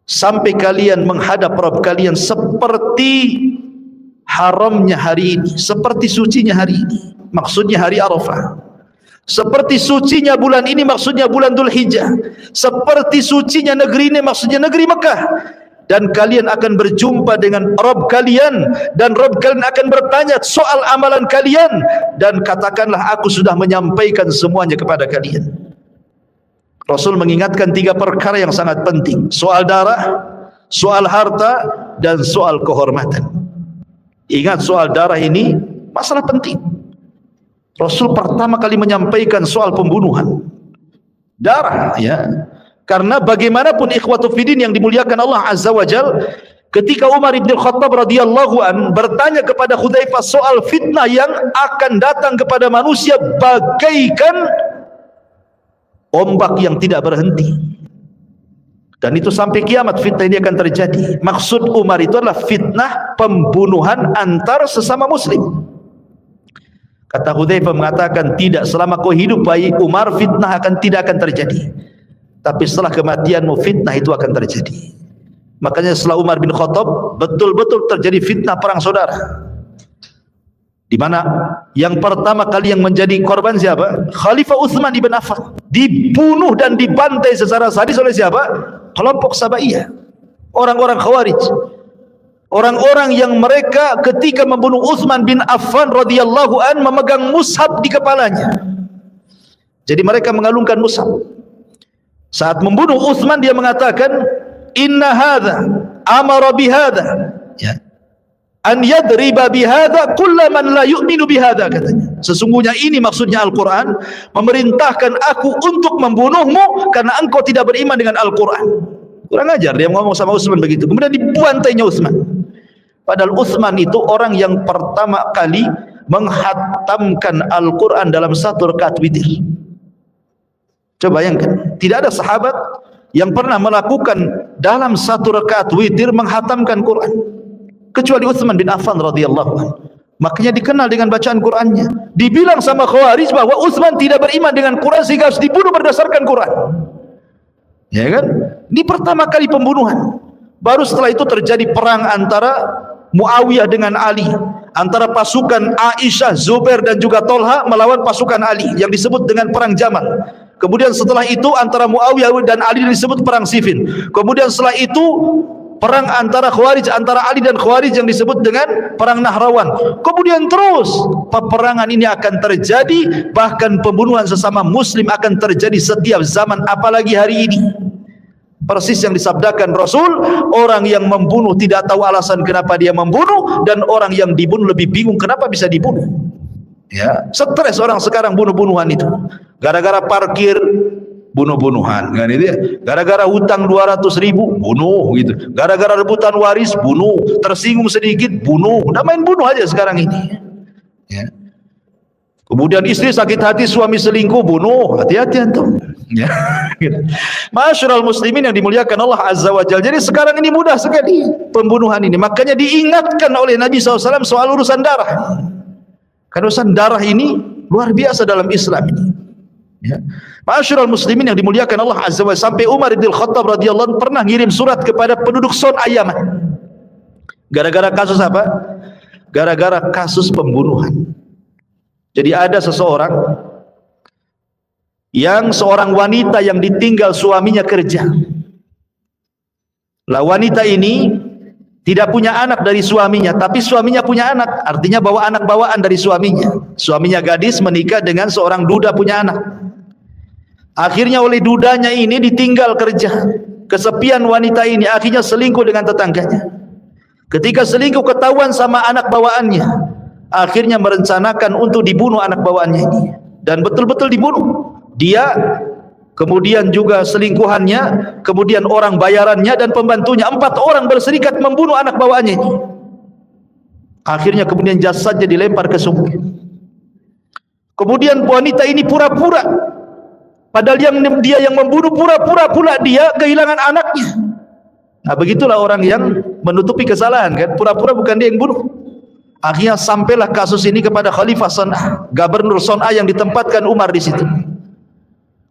Sampai kalian menghadap Rabb kalian seperti haramnya hari ini, seperti sucinya hari ini, maksudnya hari Arafah. Seperti sucinya bulan ini, maksudnya bulan Dzulhijjah. Seperti sucinya negeri ini, maksudnya negeri Mekah. Dan kalian akan berjumpa dengan Rabb kalian, dan Rabb kalian akan bertanya soal amalan kalian, dan katakanlah aku sudah menyampaikan semuanya kepada kalian. Rasul mengingatkan 3 perkara yang sangat penting: soal darah, soal harta, dan soal kehormatan. Ingat, soal darah ini masalah penting. Rasul pertama kali menyampaikan soal pembunuhan darah, ya. Karena bagaimanapun ikhwatu fiddin yang dimuliakan Allah Azza wa Jal, ketika Umar ibn Khattab radhiyallahu an bertanya kepada Hudzaifah soal fitnah yang akan datang kepada manusia bagaikan ombak yang tidak berhenti, dan itu sampai kiamat fitnah ini akan terjadi. Maksud Umar itu adalah fitnah pembunuhan antar sesama muslim. Kata Hudzaifah mengatakan, tidak, selama kau hidup wahai Umar, fitnah tidak akan terjadi. Tapi setelah kematianmu fitnah itu akan terjadi. Makanya setelah Umar bin Khattab betul-betul terjadi fitnah perang saudara, di mana yang pertama kali yang menjadi korban siapa? Khalifah Utsman ibn Affan. Dibunuh dan dibantai secara sadis oleh siapa? Kelompok Sabaiyah, orang-orang Khawarij. Orang-orang yang mereka ketika membunuh Utsman bin Affan radhiyallahu an memegang mushaf di kepalanya. Jadi mereka mengalungkan mushaf. Saat membunuh Utsman dia mengatakan, inna hadza amara bihadza, ya, an yadriba bihadza kullaman la yu'minu bihadza, katanya. Sesungguhnya ini maksudnya Al-Quran memerintahkan aku untuk membunuhmu karena engkau tidak beriman dengan Al-Quran. Kurang ajar dia ngomong sama Utsman begitu. Kemudian dibantainya Utsman. Padahal Utsman itu orang yang pertama kali menghatamkan Al-Quran dalam 1 rakaat witir. Coba bayangkan, tidak ada sahabat yang pernah melakukan dalam 1 rakaat witir menghatamkan Quran kecuali Utsman bin Affan radhiyallahu anhu. Makanya dikenal dengan bacaan Qurannya. Dibilang sama Khawarij bahwa Utsman tidak beriman dengan Quran sehingga harus dibunuh berdasarkan Quran. Ya kan? Ini pertama kali pembunuhan. Baru setelah itu terjadi perang antara Muawiyah dengan Ali, antara pasukan Aisyah, Zubair dan juga Tolha melawan pasukan Ali yang disebut dengan perang Jamal. Kemudian setelah itu antara Muawiyah dan Ali disebut perang Siffin. Kemudian setelah itu perang antara Khawarij, antara Ali dan Khawarij yang disebut dengan perang Nahrawan. Kemudian terus peperangan ini akan terjadi, bahkan pembunuhan sesama muslim akan terjadi setiap zaman, apalagi hari ini. Persis yang disabdakan Rasul, orang yang membunuh tidak tahu alasan kenapa dia membunuh, dan orang yang dibunuh lebih bingung kenapa bisa dibunuh. Ya, stres orang sekarang bunuh-bunuhan itu. Gara-gara parkir bunuh-bunuhan, kan itu ya. Gara-gara hutang 200.000 bunuh gitu. Gara-gara rebutan waris bunuh, tersinggung sedikit bunuh. Udah main bunuh aja sekarang ini. Ya. Kemudian istri sakit hati suami selingkuh bunuh. Hati-hati antum. Ya. Masyarul muslimin yang dimuliakan Allah Azza wa Jalla. Jadi sekarang ini mudah sekali pembunuhan ini. Makanya diingatkan oleh Nabi SAW soal urusan darah. Karena urusan darah ini luar biasa dalam Islam ini. Ya. Ma'asyiral muslimin yang dimuliakan Allah Azza wa Jalla, sampai Umar bin Khattab radhiyallahu anhu pernah ngirim surat kepada penduduk Son'a Yaman. Gara-gara kasus apa? Gara-gara kasus pembunuhan. Jadi ada seseorang yang seorang wanita yang ditinggal suaminya kerja. Lah wanita ini tidak punya anak dari suaminya, tapi suaminya punya anak, artinya bawa anak bawaan dari suaminya. Suaminya gadis menikah dengan seorang duda punya anak. Akhirnya oleh dudanya ini ditinggal kerja. Kesepian wanita ini, akhirnya selingkuh dengan tetangganya. Ketika selingkuh ketahuan sama anak bawaannya, akhirnya merencanakan untuk dibunuh anak bawaannya ini, dan betul-betul dibunuh. Dia, kemudian juga selingkuhannya, kemudian orang bayarannya dan pembantunya, 4 orang berserikat membunuh anak bawaannya ini. Akhirnya kemudian jasadnya dilempar ke sungai. Kemudian wanita ini pura-pura, padahal dia yang membunuh, pura-pura pula dia kehilangan anaknya. Nah begitulah orang yang menutupi kesalahan kan, pura-pura bukan dia yang bunuh. Akhirnya sampailah kasus ini kepada Khalifah Son'a, Gubernur Son'a yang ditempatkan Umar di situ.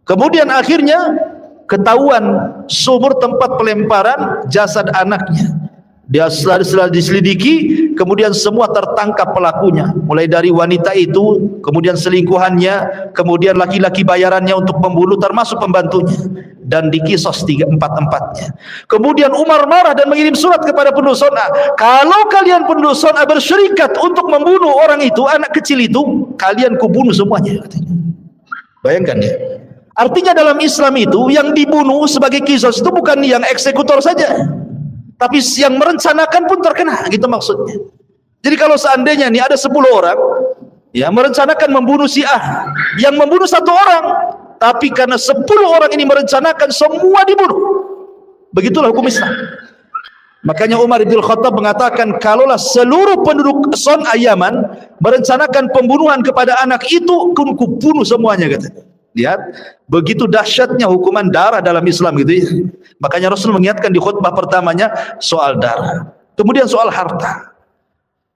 Kemudian akhirnya ketahuan sumur tempat pelemparan jasad anaknya. Dia setelah diselidiki, kemudian semua tertangkap pelakunya. Mulai dari wanita itu, kemudian selingkuhannya, kemudian laki-laki bayarannya untuk membunuh, termasuk pembantunya. Dan dikisos 4-4-nya. Kemudian Umar marah dan mengirim surat kepada penduduk Son'a. Kalau kalian penduduk Son'a bersyirikat untuk membunuh orang itu, anak kecil itu, kalian kubunuh semuanya. Bayangkan ya. Artinya dalam Islam itu, yang dibunuh sebagai kisos itu bukan yang eksekutor saja, tapi yang merencanakan pun terkena, gitu maksudnya. Jadi kalau seandainya nih ada 10 orang ya merencanakan membunuh si A, yang membunuh 1 orang, tapi karena 10 orang ini merencanakan, semua dibunuh. Begitulah hukum Islam. Makanya Umar bin Khattab mengatakan, kalaulah seluruh penduduk Son'a Yaman merencanakan pembunuhan kepada anak itu, ku bunuh semuanya, katanya. Lihat, begitu dahsyatnya hukuman darah dalam Islam gitu ya. Makanya Rasul mengingatkan di khutbah pertamanya soal darah. Kemudian soal harta.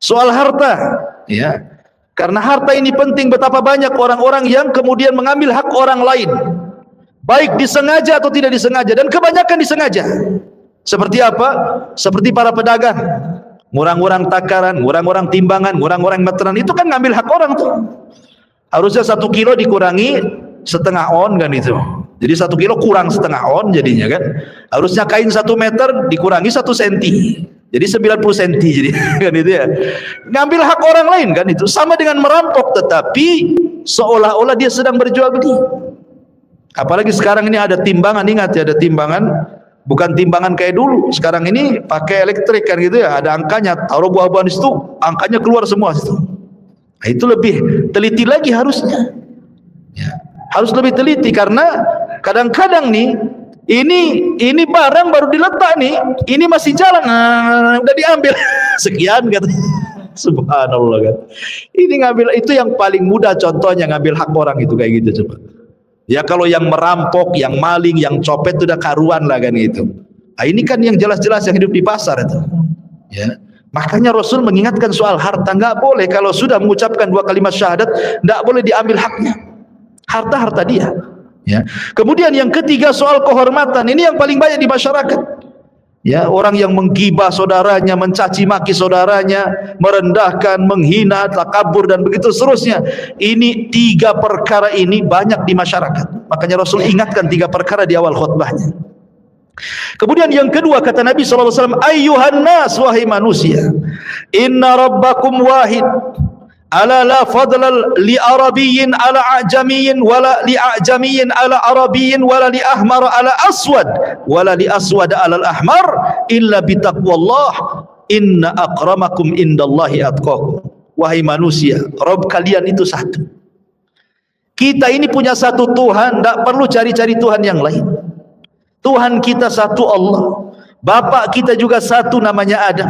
Soal harta, ya. Karena harta ini penting, betapa banyak orang-orang yang kemudian mengambil hak orang lain. Baik disengaja atau tidak disengaja, dan kebanyakan disengaja. Seperti apa? Seperti para pedagang. Ngurang-ngurang takaran, ngurang-ngurang timbangan, ngurang-ngurang meteran, itu kan ngambil hak orang tuh. Harusnya 1 kilo dikurangi setengah on kan itu. Jadi 1 kilo kurang setengah on jadinya kan. Harusnya kain 1 meter dikurangi 1 senti. Jadi 90 senti jadi kan itu ya. Ngambil hak orang lain kan itu. Sama dengan merampok, tetapi seolah-olah dia sedang berjual beli. Apalagi sekarang ini ada timbangan, ingat ya, ada timbangan, bukan timbangan kayak dulu. Sekarang ini pakai elektrik kan gitu ya. Ada angkanya, taruh buah-buahan di situ, angkanya keluar semua situ. Nah, itu lebih teliti lagi harusnya. Ya. Harus lebih teliti, karena kadang-kadang nih ini barang baru diletak nih, ini masih jalan, udah diambil sekian katanya. Subhanallah kan. Ini ngambil, itu yang paling mudah contohnya ngambil hak orang itu kayak gitu coba. Ya kalau yang merampok, yang maling, yang copet itu udah karuan lah kan gitu. Nah, ini kan yang jelas-jelas yang hidup di pasar itu. Ya. Makanya Rasul mengingatkan soal harta, nggak boleh kalau sudah mengucapkan 2 kalimat syahadat, nggak boleh diambil haknya. Harta dia. Ya. Kemudian yang ketiga soal kehormatan, ini yang paling banyak di masyarakat. Ya, orang yang menggibah saudaranya, mencaci maki saudaranya, merendahkan, menghina, takabur dan begitu seterusnya. Ini 3 perkara ini banyak di masyarakat. Makanya Rasul ingatkan 3 perkara di awal khutbahnya. Kemudian yang kedua kata Nabi SAW, ayyuhan nas, wahai manusia, inna rabbakum wahid. Ala la fadla li arabiyyin ala ajamiyyin wala li ajamiyyin ala arabiyyin wala li ahmar ala aswad wala li aswad ala al ahmar illa bi taqwallah inna akramakum indallahi atqakum. Wahai manusia, Rabb kalian itu satu. Kita ini punya satu Tuhan, tidak perlu cari-cari Tuhan yang lain. Tuhan kita satu Allah. Bapak kita juga satu, namanya Adam.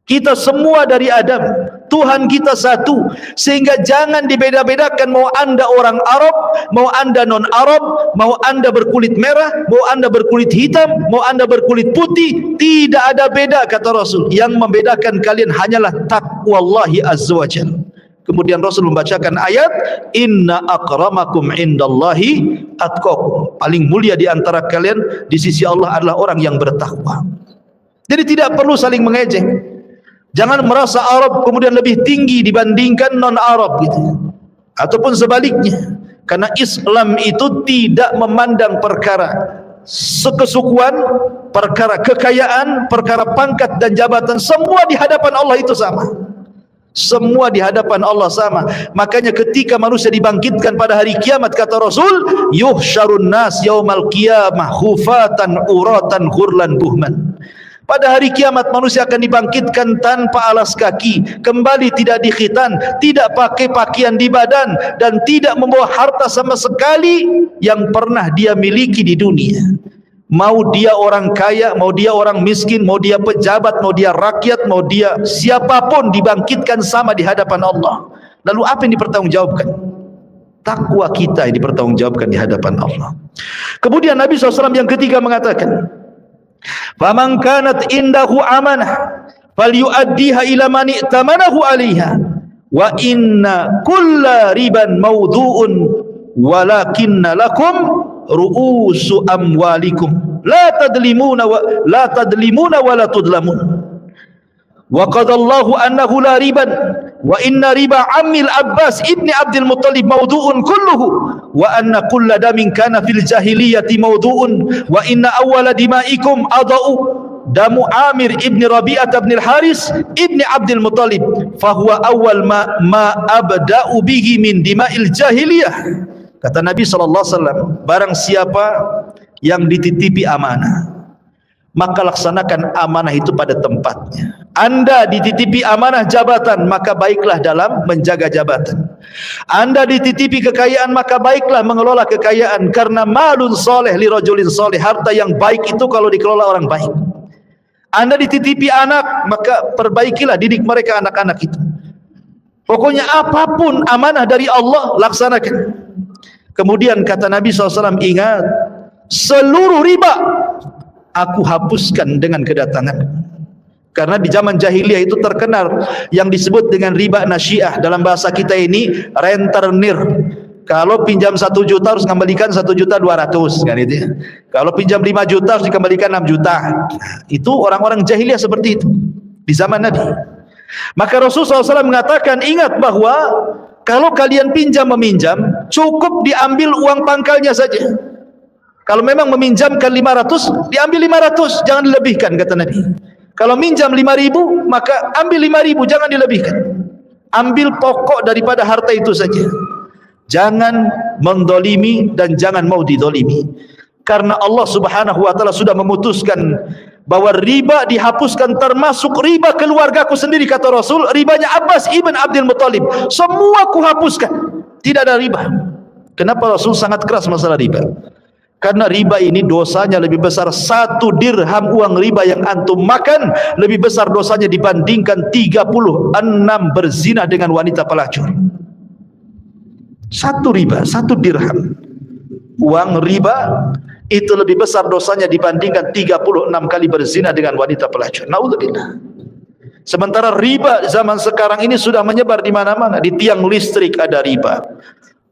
Kita semua dari Adam. Tuhan kita satu, sehingga jangan dibeda-bedakan, mau anda orang Arab, mau anda non-Arab, mau anda berkulit merah, mau anda berkulit hitam, mau anda berkulit putih, tidak ada beda kata Rasul. Yang membedakan kalian hanyalah taqwallahi azza wa jalla. kemudian Rasul membacakan ayat inna akramakum indallahi atqakum. Paling mulia di antara kalian di sisi Allah adalah orang yang bertakwa. Jadi tidak perlu saling mengejek. Jangan merasa Arab kemudian lebih tinggi dibandingkan non-Arab gitu. Ataupun sebaliknya. Karena Islam itu tidak memandang perkara kesukuan, perkara kekayaan, perkara pangkat dan jabatan, semua di hadapan Allah itu sama. Semua di hadapan Allah sama. Makanya ketika manusia dibangkitkan pada hari kiamat, kata Rasul, yuhsyarun nas yaumal qiyamah khufatan uratan ghurlan buhman. Pada hari kiamat manusia akan dibangkitkan tanpa alas kaki, kembali tidak dikhitan, tidak pakai pakaian di badan, dan tidak membawa harta sama sekali yang pernah dia miliki di dunia. Mau dia orang kaya, mau dia orang miskin, mau dia pejabat, mau dia rakyat, mau dia siapapun, dibangkitkan sama di hadapan Allah. Lalu apa yang dipertanggungjawabkan? Takwa kita yang dipertanggungjawabkan di hadapan Allah. Kemudian Nabi SAW yang ketiga mengatakan, faman kanat indahu amanah falyuaddiha ila man i'tamanahu 'alaiha wa inna kulla riban mawdu'un walakinna lakum ru'usu amwalikum la tadlimuna wa la tudlamun. Wa qadallahu annahu la riban wa inna riba ammil Abbas ibni Abdul Muttalib mawdu'un kulluhu wa anna kulla damin kana fil jahiliyati mawdu'un wa inna awwala dima'ikum adau damu Amir ibni Rabi'ah ibn al-Haris ibni Abdul Muttalib fahuwa awwal ma abda'u bihi min dima'il jahiliyah. Kata Nabi SAW, barang siapa yang dititipi amanah, maka laksanakan amanah itu pada tempatnya. Anda dititipi amanah jabatan, maka baiklah dalam menjaga jabatan. Anda dititipi kekayaan, maka baiklah mengelola kekayaan. Karena malun soleh li rajulin soleh, harta yang baik itu kalau dikelola orang baik. Anda dititipi anak, maka perbaikilah, didik mereka anak-anak itu. Pokoknya apapun amanah dari Allah, laksanakan. Kemudian kata Nabi SAW, ingat, seluruh riba aku hapuskan dengan kedatangan. Karena di zaman jahiliyah itu terkenal yang disebut dengan riba nasiah. Dalam bahasa kita ini rentenir. Kalau pinjam 1 juta harus kembalikan 1.200.000 kan itu ya. Kalau pinjam 5 juta harus dikembalikan 6 juta. Itu orang-orang jahiliyah seperti itu di zaman Nabi. Maka Rasulullah SAW mengatakan, ingat bahwa kalau kalian pinjam-meminjam, cukup diambil uang pangkalnya saja. Kalau memang meminjamkan 500, diambil 500, jangan dilebihkan, kata Nabi. Kalau minjam 5.000, maka ambil 5.000, jangan dilebihkan. Ambil pokok daripada harta itu saja. Jangan mendolimi dan jangan mau didolimi. Karena Allah Subhanahu wa ta'ala sudah memutuskan bahwa riba dihapuskan, termasuk riba keluargaku sendiri, kata Rasul. Ribanya Abbas ibn Abdul Muttalib, semua ku hapuskan, tidak ada riba. Kenapa Rasul sangat keras masalah riba? Karena riba ini dosanya lebih besar. 1 dirham uang riba yang antum makan lebih besar dosanya dibandingkan 36 berzina dengan wanita pelacur. 1 riba, 1 dirham uang riba itu lebih besar dosanya dibandingkan 36 kali berzina dengan wanita pelacur. Naudzubillah. Sementara riba zaman sekarang ini sudah menyebar di mana-mana. Di tiang listrik ada riba,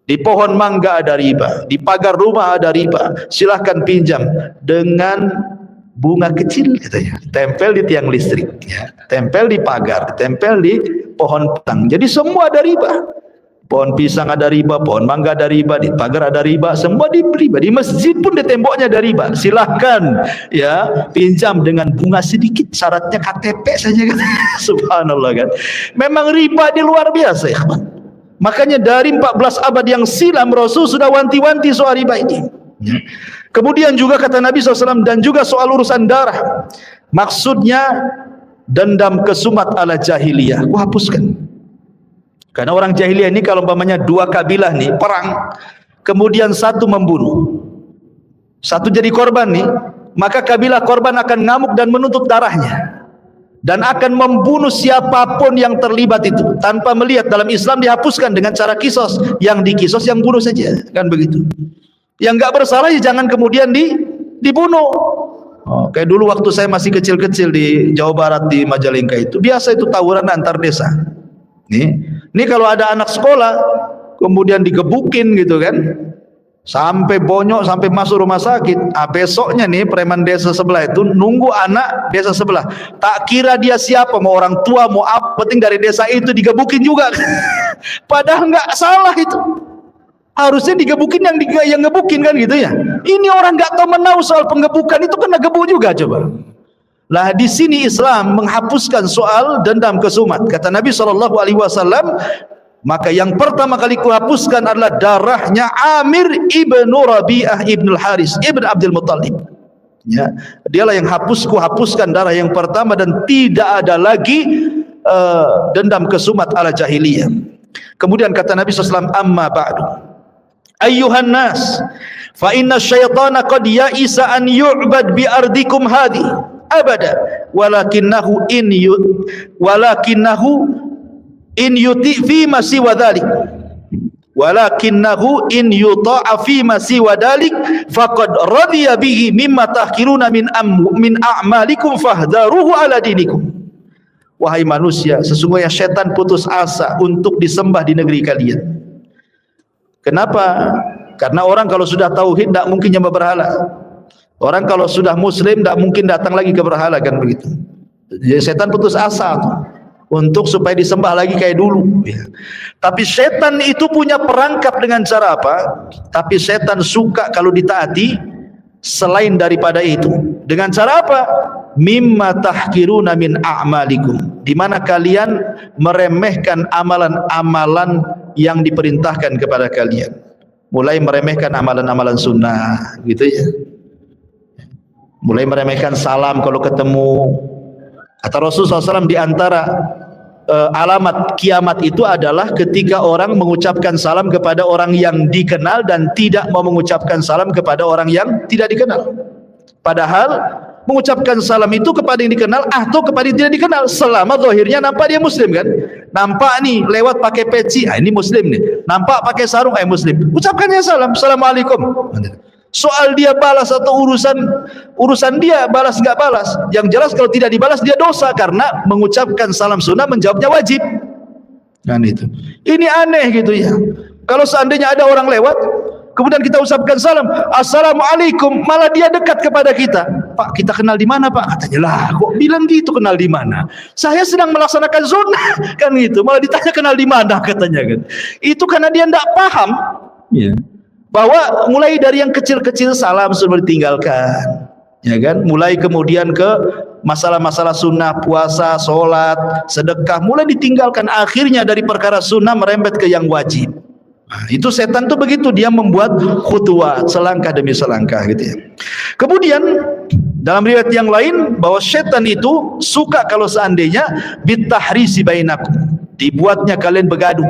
di pohon mangga ada riba, di pagar rumah ada riba. Silahkan pinjam dengan bunga kecil katanya. Tempel di tiang listrik, ya. Tempel di pagar, tempel di pohon pisang. Jadi semua ada riba. Pohon pisang ada riba, pohon mangga ada riba, di pagar ada riba, semua di riba. Di masjid pun di temboknya ada riba. Silahkan ya pinjam dengan bunga sedikit, syaratnya KTP saja kan. Subhanallah kan. Memang riba di luar biasa ya. Makanya dari 14 abad yang silam Rasul sudah wanti-wanti soal riba ini. Kemudian juga kata Nabi SAW, dan juga soal urusan darah. Maksudnya dendam kesumat ala jahiliyah, aku hapuskan. Karena orang jahiliyah ini kalau umpamanya 2 kabilah nih perang, kemudian satu membunuh, satu jadi korban nih, maka kabilah korban akan ngamuk dan menuntut darahnya, dan akan membunuh siapapun yang terlibat itu tanpa melihat. Dalam Islam dihapuskan dengan cara kisos, yang dikisos yang bunuh saja, kan begitu. Yang nggak bersalah ya jangan kemudian dibunuh. Oh, kayak dulu waktu saya masih kecil-kecil di Jawa Barat, di Majalengka itu biasa itu tawuran antar desa. Nih, Ini kalau ada anak sekolah kemudian digebukin gitu kan, sampai bonyok, sampai masuk rumah sakit. Besoknya nih preman desa sebelah itu nunggu anak desa sebelah. Tak kira dia siapa, mau orang tua, mau apa, penting dari desa itu digebukin juga. Padahal nggak salah itu. Harusnya digebukin yang ngebukin kan gitu ya. Ini orang nggak tahu menahu soal penggebukan, itu kena gebuk juga coba. Lah di sini Islam menghapuskan soal dendam kesumat. Kata Nabi SAW, maka yang pertama kali kuhapuskan adalah darahnya Amir ibnu Rabi'ah ibnu Haris ibnu Abdul Muttalib. Ya, dialah yang kuhapuskan darah yang pertama, dan tidak ada lagi dendam kesumat ala jahiliyah. Kemudian kata Nabi SAW, amma ba'du ayyuhan nas, fa inna syaitana qad ya'isa an yu'bad bi ardikum hadi abada walakinahu in yuti fi ma siwa dhalik walakinahu in yuta'a fi ma siwa dhalik faqad radiya bihi mimma tahkiruna min a'malikum fahdharuhu ala dinikum. Wahai manusia, sesungguhnya setan putus asa untuk disembah di negeri kalian. Kenapa? Karena orang kalau sudah tauhid tidak mungkin nyembah berhala. Orang kalau sudah muslim tidak mungkin datang lagi ke berhala, kan begitu. Jadi setan putus asa untuk supaya disembah lagi kayak dulu ya. Tapi setan itu punya perangkap dengan cara apa? Tapi setan suka kalau ditaati selain daripada itu. Dengan cara apa? Mimma tahkiruna min a'malikum, di mana kalian meremehkan amalan-amalan yang diperintahkan kepada kalian. Mulai meremehkan amalan-amalan sunnah gitu ya. Mulai meremehkan salam kalau ketemu. Kata Rasulullah SAW, di antara alamat kiamat itu adalah ketika orang mengucapkan salam kepada orang yang dikenal dan tidak mau mengucapkan salam kepada orang yang tidak dikenal. Padahal mengucapkan salam itu kepada yang dikenal atau kepada yang tidak dikenal, selama zahirnya nampak dia muslim kan. Nampak nih lewat pakai peci, ini muslim nih. Nampak pakai sarung, muslim. Ucapkannya salam, assalamualaikum. Soal dia balas atau urusan dia balas nggak balas, yang jelas kalau tidak dibalas dia dosa, karena mengucapkan salam sunnah menjawabnya wajib kan itu. Ini aneh gitu ya. Kalau seandainya ada orang lewat kemudian kita ucapkan salam assalamualaikum, malah dia dekat kepada kita. Pak, kita kenal di mana Pak? Katanya, lah kok bilang gitu, kenal di mana? Saya sedang melaksanakan sunnah kan gitu, malah ditanya kenal di mana katanya kan. Itu karena dia tidak paham ya, bahwa mulai dari yang kecil-kecil salam sudah ditinggalkan ya kan, mulai kemudian ke masalah-masalah sunnah, puasa, sholat, sedekah mulai ditinggalkan, akhirnya dari perkara sunnah merembet ke yang wajib. Nah, itu setan tuh begitu, dia membuat khutuwat selangkah demi selangkah gitu ya. Kemudian dalam riwayat yang lain bahwa setan itu suka kalau seandainya bitahrisi bainakum, dibuatnya kalian bergaduh.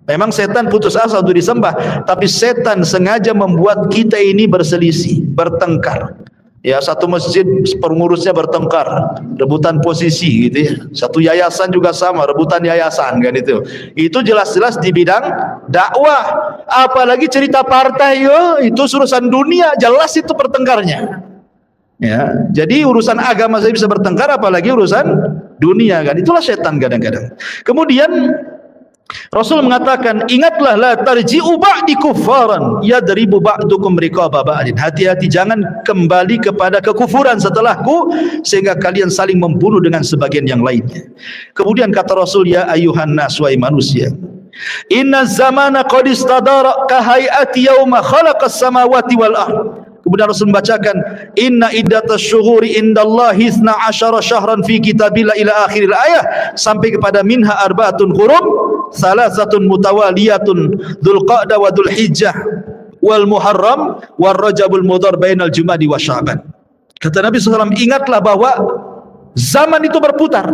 Memang setan putus asa untuk disembah, tapi setan sengaja membuat kita ini berselisih, bertengkar. Ya, satu masjid pengurusnya bertengkar, rebutan posisi gitu ya. Satu yayasan juga sama, rebutan yayasan kan itu. Itu jelas-jelas di bidang dakwah. Apalagi cerita partai, itu urusan dunia, jelas itu pertengkarnya. Ya, jadi urusan agama saya bisa bertengkar, apalagi urusan dunia kan. Itulah setan kadang-kadang. Kemudian Rasul mengatakan, ingatlah la tarji'u ba'di kuffaran yadribu ba'dukum riqaba ba'din. Hati-hati jangan kembali kepada kekufuran setelahku sehingga kalian saling membunuh dengan sebagian yang lainnya. Kemudian kata Rasul, ya ayuhan nas, wahai manusia, inna zamana qad istadara ka hayati yauma khalaqas samawati wal ardh. Kemudian Rasul membacakan, inna iddatasy syuhuri indallahi 12 syahran fi kitabillah ila akhiril ayah, sampai kepada minha arba'atun hurum, salasatun mutawaliyatun dzulqa'dah wa dzulhijjah wal muharram war rajabul mudhar bainal jumadi wa sya'ban. Kata Nabi SAW, ingatlah bahwa zaman itu berputar.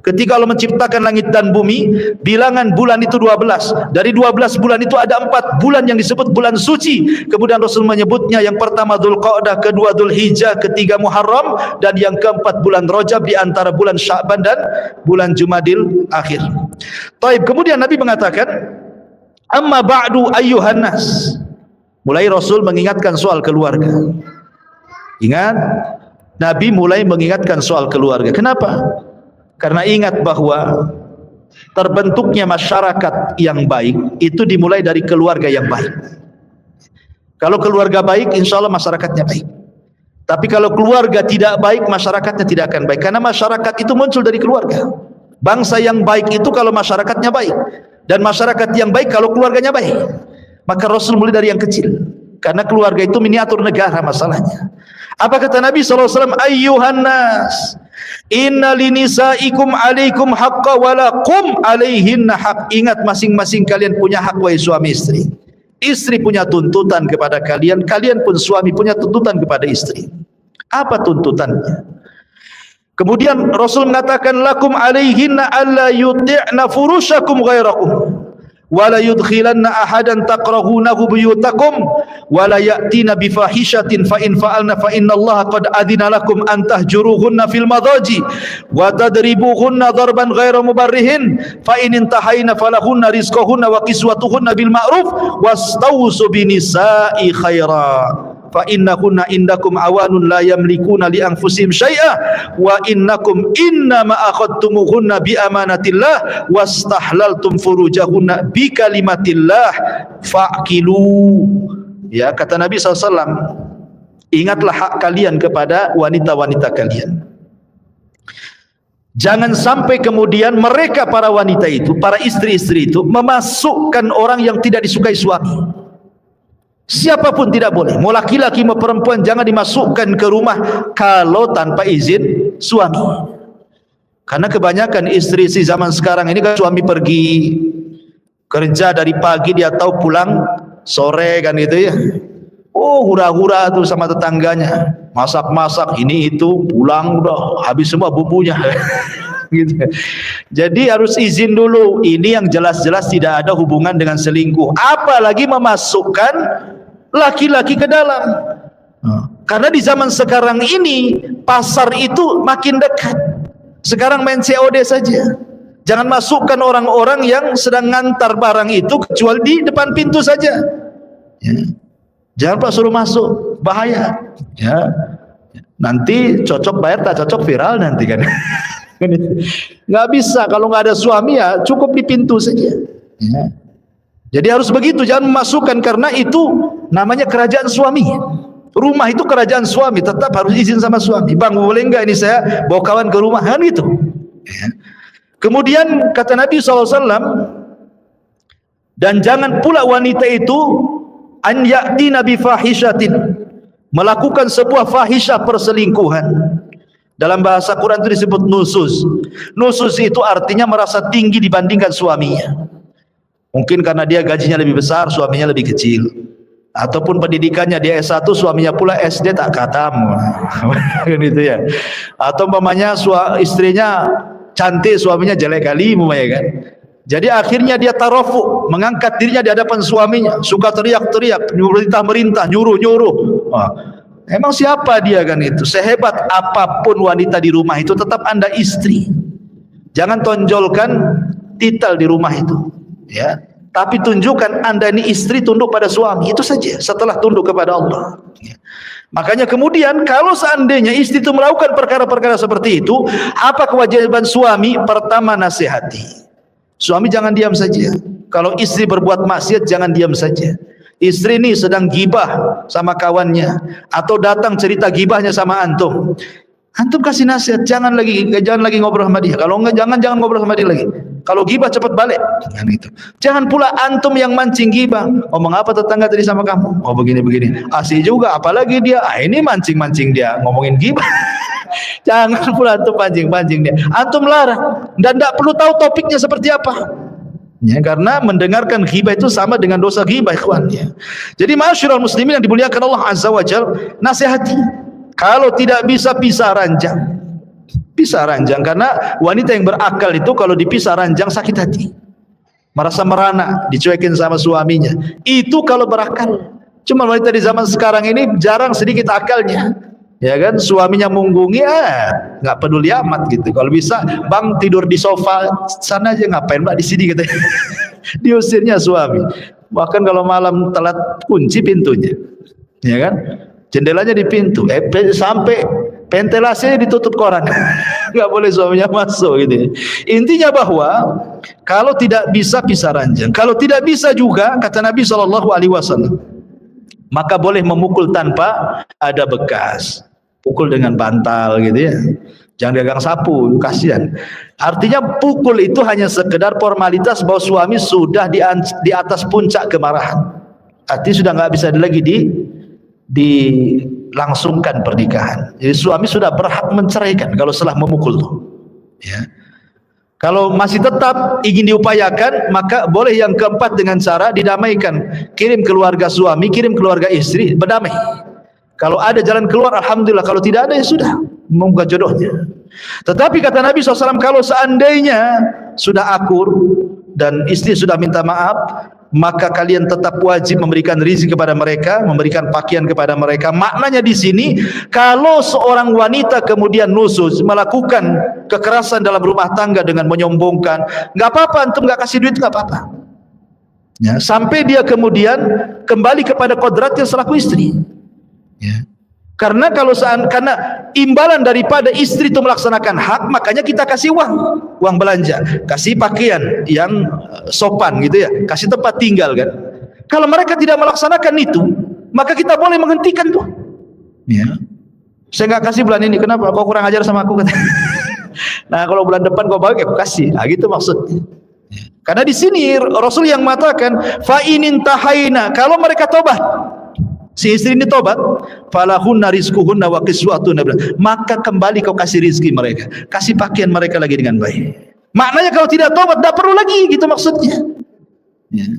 Ketika Allah menciptakan langit dan bumi, bilangan bulan itu 12. Dari 12 bulan itu ada 4 bulan yang disebut bulan suci. Kemudian Rasul menyebutnya, yang pertama Dzulqa'dah, kedua Dzulhijjah, ketiga Muharram, dan yang keempat bulan Rajab, di antara bulan Sya'ban dan bulan Jumadil akhir. Taib. Kemudian Nabi mengatakan, amma ba'du ayyuhan nas. Mulai Rasul mengingatkan soal keluarga. Ingat, Nabi mulai mengingatkan soal keluarga. Kenapa? Karena ingat bahwa terbentuknya masyarakat yang baik itu dimulai dari keluarga yang baik. Kalau keluarga baik, insya Allah masyarakatnya baik. Tapi kalau keluarga tidak baik, masyarakatnya tidak akan baik. Karena masyarakat itu muncul dari keluarga. Bangsa yang baik itu kalau masyarakatnya baik, dan masyarakat yang baik kalau keluarganya baik. Maka Rasul mulai dari yang kecil, karena keluarga itu miniatur negara masalahnya. Apa kata Nabi SAW? Ayyuhan nas, inna linisaikum alaikum haqqa walakum alaihinna haq. Ingat, masing-masing kalian punya hak, wahai suami istri. Istri punya tuntutan kepada kalian, kalian pun suami punya tuntutan kepada istri. Apa tuntutannya? Kemudian Rasul mengatakan, lakum alaihinna alla yuti'na furushakum ghairakum wa la yudkhilanna ahadan takrahunahu buyutakum wa la ya'tina bifahishatin fa in fa'alna fa innallaha qad adina lakum an tahjuruhunna fil madaji wa tadribuhunna darban ghaira mubarrihin fa in intahayna falahunna rizquhunna wa kiswatuhunna bil ma'ruf wastawsu binisa'i khaira fa innahunna indakum awanun la yamlikuna li anfusihim syai'a wa innakum innama akhadtumuhunna bi amanatillah wastahlaltum furujahunna bi kalimatillah fa'kilu. Ya, kata Nabi SAW, ingatlah hak kalian kepada wanita-wanita kalian. Jangan sampai kemudian mereka, para wanita itu, para istri-istri itu, memasukkan orang yang tidak disukai suami. Siapapun tidak boleh, mau laki-laki mau perempuan, jangan dimasukkan ke rumah kalau tanpa izin suami. Karena kebanyakan istri-istri zaman sekarang ini kan, suami pergi kerja dari pagi, dia tahu pulang sore kan gitu ya. Oh, hura-hura tuh sama tetangganya, masak-masak ini itu, pulang udah habis semua bumbunya. Gitu. Jadi harus izin dulu. Ini yang jelas-jelas tidak ada hubungan dengan selingkuh, apalagi memasukkan laki-laki ke dalam. Karena di zaman sekarang ini pasar itu makin dekat. Sekarang main COD saja. Jangan masukkan orang-orang yang sedang ngantar barang itu kecuali di depan pintu saja. Ya. Jangan Pak suruh masuk, bahaya. Ya. Nanti cocok bayar, tak cocok viral nanti kan. Nggak bisa, kalau nggak ada suami ya cukup di pintu saja. Ya. Jadi harus begitu, jangan memasukkan, karena itu namanya kerajaan suami. Rumah itu kerajaan suami, tetap harus izin sama suami. Bang, boleh nggak ini saya bawa kawan ke rumah, kan gitu. Ya. Kemudian kata Nabi SAW, dan jangan pula wanita itu an ya'tina bi fahishatin, melakukan sebuah fahisyah, perselingkuhan. Dalam bahasa Quran itu disebut nusus. Nusus itu artinya merasa tinggi dibandingkan suaminya. Mungkin karena dia gajinya lebih besar, suaminya lebih kecil. Ataupun pendidikannya dia S1, suaminya pula SD tak khatam. Gitu ya. Atau umpamanya istrinya cantik, suaminya jelek kali, umpamanya kan. Jadi akhirnya dia tarofu, mengangkat dirinya di hadapan suaminya, suka teriak-teriak, merintah-merintah, nyuruh-nyuruh. Emang siapa dia kan itu? Sehebat apapun wanita di rumah itu, tetap Anda istri. Jangan tonjolkan titel di rumah itu, ya. Tapi tunjukkan Anda ini istri, tunduk pada suami, itu saja. Setelah tunduk kepada Allah. Ya. Makanya kemudian kalau seandainya istri itu melakukan perkara-perkara seperti itu, apa kewajiban suami? Pertama, nasihati. Suami jangan diam saja. Kalau istri berbuat maksiat, jangan diam saja. Istri ini sedang gibah sama kawannya, atau datang cerita gibahnya sama antum. Antum kasih nasihat, jangan lagi ngobrol sama dia. Kalau enggak, jangan ngobrol sama dia lagi. Kalau gibah cepat balik. Kan gitu. Jangan pula antum yang mancing gibah. Ngomong apa tetangga tadi sama kamu? Oh begini. Asik juga, apalagi dia. Ini mancing dia ngomongin gibah. Jangan pula antum pancing dia. Antum larang, dan tidak perlu tahu topiknya seperti apa. Ya, karena mendengarkan ghibah itu sama dengan dosa ghibah, ikhwan. Ya. Jadi ma'asyiral muslimin yang dimuliakan Allah Azza wa Jalla, nasihati. Kalau tidak bisa, pisah ranjang. Pisah ranjang, karena wanita yang berakal itu kalau dipisah ranjang sakit hati. Merasa merana, dicuekin sama suaminya. Itu kalau berakal. Cuma wanita di zaman sekarang ini jarang, sedikit akalnya. Ya kan, suaminya munggungi, nggak peduli amat gitu. Kalau bisa, bang tidur di sofa sana aja, ngapain mbak di sini gitu. Diusirnya suami. Bahkan kalau malam telat, kunci pintunya, ya kan, jendelanya di pintu, sampai ventilasinya ditutup koran, nggak boleh suaminya masuk gitu. Intinya bahwa Kalau tidak bisa pisah ranjang. Kalau tidak bisa juga, kata Nabi SAW, maka boleh memukul tanpa ada bekas. Pukul dengan bantal gitu ya. Jangan pegang sapu, kasihan. Artinya pukul itu hanya sekedar formalitas bahwa suami sudah di atas puncak kemarahan. Artinya sudah nggak bisa lagi dilangsungkan pernikahan. Jadi suami sudah berhak menceraikan kalau setelah memukul tuh. Ya. Kalau masih tetap ingin diupayakan, maka boleh yang keempat dengan cara didamaikan. Kirim keluarga suami, kirim keluarga istri, berdamai. Kalau ada jalan keluar, alhamdulillah. Kalau tidak ada, ya sudah, membuka jodohnya. Tetapi kata Nabi SAW, kalau seandainya sudah akur dan istri sudah minta maaf, maka kalian tetap wajib memberikan rezeki kepada mereka, memberikan pakaian kepada mereka. Maknanya di sini, kalau seorang wanita kemudian nusus, melakukan kekerasan dalam rumah tangga dengan menyombongkan, nggak apa-apa, antum nggak kasih duit, nggak apa-apa. Ya, sampai dia kemudian kembali kepada kodratnya selaku istri. Ya. Karena karena imbalan daripada istri itu melaksanakan hak, makanya kita kasih uang belanja, kasih pakaian yang sopan gitu ya, kasih tempat tinggal kan. Kalau mereka tidak melaksanakan itu, maka kita boleh menghentikan tuh. Ya. Saya nggak kasih bulan ini, kenapa? Kau kurang ajar sama aku, kata. Nah, kalau bulan depan kau balik, aku kasih. Nah, gitu maksudnya. Karena di sini Rasul yang mengatakan, fa inin tahaina, kalau mereka tobat. Si istri ini tobat, falahunna rizquhunna wa qiswatuna, maka kembali kau kasih rizki mereka, kasih pakaian mereka lagi dengan baik. Maknanya kalau tidak tobat, tidak perlu lagi, gitu maksudnya. Ya.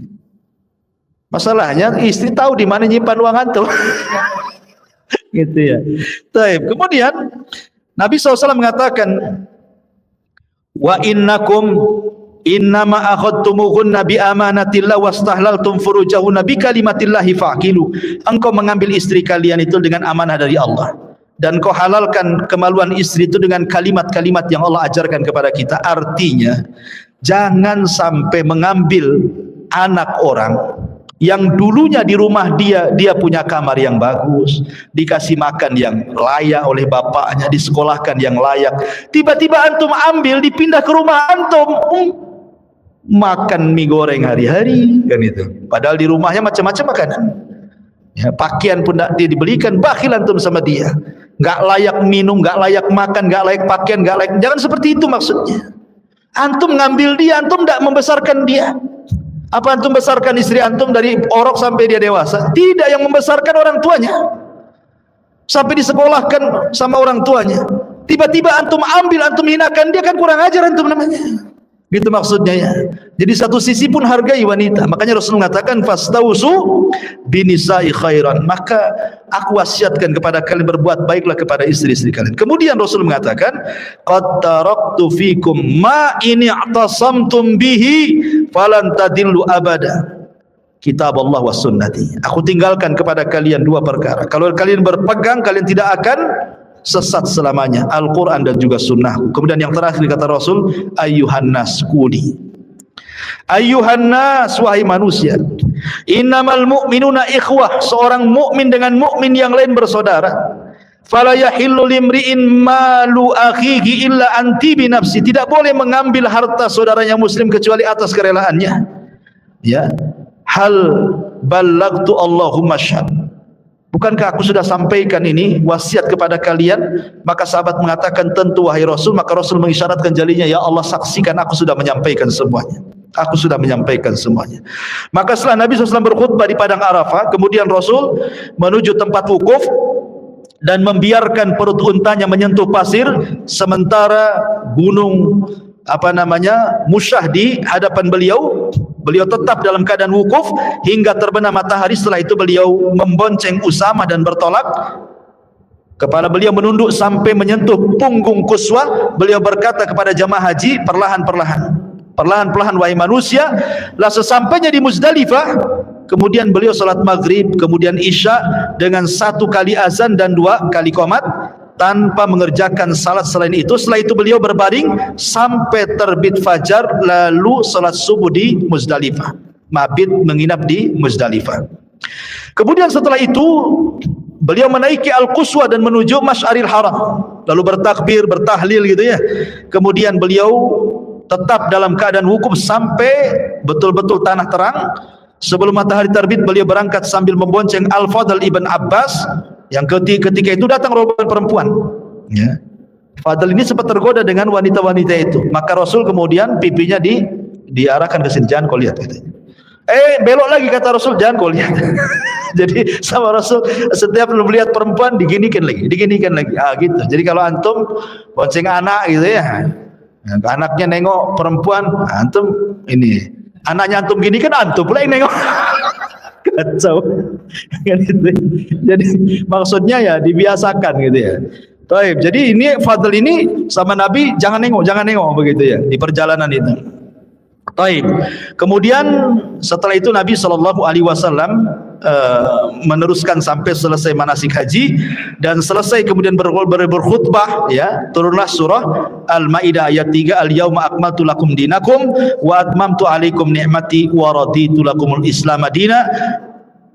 Masalahnya istri tahu di mana nyimpan uang antum. Gitu ya. Taib. Kemudian Nabi SAW mengatakan, wa innakum innama akhadtumuhunna bi amanatillah wastahlaltum furujahunna bi kalimatillahi faqilu. Engkau mengambil istri kalian itu dengan amanah dari Allah, dan kau halalkan kemaluan istri itu dengan kalimat-kalimat yang Allah ajarkan kepada kita. Artinya jangan sampai mengambil anak orang yang dulunya di rumah dia punya kamar yang bagus, dikasih makan yang layak oleh bapaknya, disekolahkan yang layak, tiba-tiba antum ambil dipindah ke rumah antum, makan mie goreng hari-hari kan itu. Padahal di rumahnya macam-macam makanan. Ya, pakaian pun tidak dibelikan, bakhil antum sama dia. Enggak layak minum, enggak layak makan, enggak layak pakaian, enggak layak. Jangan seperti itu maksudnya. Antum ngambil dia, antum tidak membesarkan dia. Apa antum besarkan istri antum dari orok sampai dia dewasa? Tidak, yang membesarkan orang tuanya. Sampai disekolahkan sama orang tuanya. Tiba-tiba antum ambil, antum hinakan dia, kan kurang ajar antum namanya. Gitu maksudnya ya. Jadi satu sisi pun hargai wanita. Makanya Rasul mengatakan fastausu binisa'i khairan. Maka aku wasiatkan kepada kalian berbuat baiklah kepada istri-istri kalian. Kemudian Rasul mengatakan qad taraktu fikum ma in i'tasamtum bihi falan tadillu abada. Kitab Allah was sunnati. Aku tinggalkan kepada kalian dua perkara. Kalau kalian berpegang, kalian tidak akan sesat selamanya, Al-Quran dan juga sunnah. Kemudian yang terakhir kata Rasul, ayyuhan nas kuli, ayyuhan nas, wahai manusia, innamal mu'minuna ikhwah, seorang mukmin dengan mukmin yang lain bersaudara. Fala yahillu limri'in malu akhihi illa anti binafsi, tidak boleh mengambil harta saudaranya muslim kecuali atas kerelaannya. Ya, hal ballagtu Allahumma syahad, bukankah aku sudah sampaikan ini wasiat kepada kalian? Maka sahabat mengatakan, tentu wahai Rasul. Maka Rasul mengisyaratkan jarinya, ya Allah saksikan aku sudah menyampaikan semuanya. Aku sudah menyampaikan semuanya. Maka setelah Nabi SAW berkhutbah di Padang Arafah, kemudian Rasul menuju tempat wukuf dan membiarkan perut untanya menyentuh pasir, sementara gunung Musyah di hadapan beliau. Beliau tetap dalam keadaan wukuf hingga terbenam matahari. Setelah itu beliau membonceng Usama dan bertolak. Kepala beliau menunduk sampai menyentuh punggung Quswa. Beliau berkata kepada jamaah haji, perlahan-lahan wahai manusia. Lah sesampainya di Muzdalifah, kemudian beliau salat maghrib, kemudian isya dengan 1 kali azan dan 2 kali qomat, tanpa mengerjakan salat selain itu. Setelah itu beliau berbaring sampai terbit fajar, lalu salat subuh di Muzdalifah, mabit menginap di Muzdalifah. Kemudian setelah itu beliau menaiki Al-Quswa dan menuju Masy'aril Haram, lalu bertakbir, bertahlil gitu ya. Kemudian beliau tetap dalam keadaan wukuf sampai betul-betul tanah terang. Sebelum matahari terbit beliau berangkat sambil membonceng Al-Fadl ibn Abbas, yang ketika itu datang rombongan perempuan, ya. Fadl ini sempat tergoda dengan wanita-wanita itu, maka Rasul kemudian pipinya diarahkan ke sini, jangan kau lihat gitu. Belok lagi kata Rasul, jangan kau lihat. Jadi sama Rasul setiap melihat perempuan diginikan lagi gitu. Jadi kalau antum bonceng anak gitu ya, anaknya nengok perempuan, antum ini anaknya antum gini kan antum pula yang nengok. Kacau. Jadi maksudnya ya dibiasakan gitu ya. Taib. Jadi ini Fadl ini sama Nabi jangan nengok begitu ya di perjalanan itu. Taib. Kemudian setelah itu Nabi SAW meneruskan sampai selesai manasik haji, dan selesai kemudian berkhutbah, ya, turunlah surah Al-Maidah ayat 3, Al-yauma akmaltu lakum dinakum wa atmamtu alaikum ni'mati wa raditu lakumul Islam madina.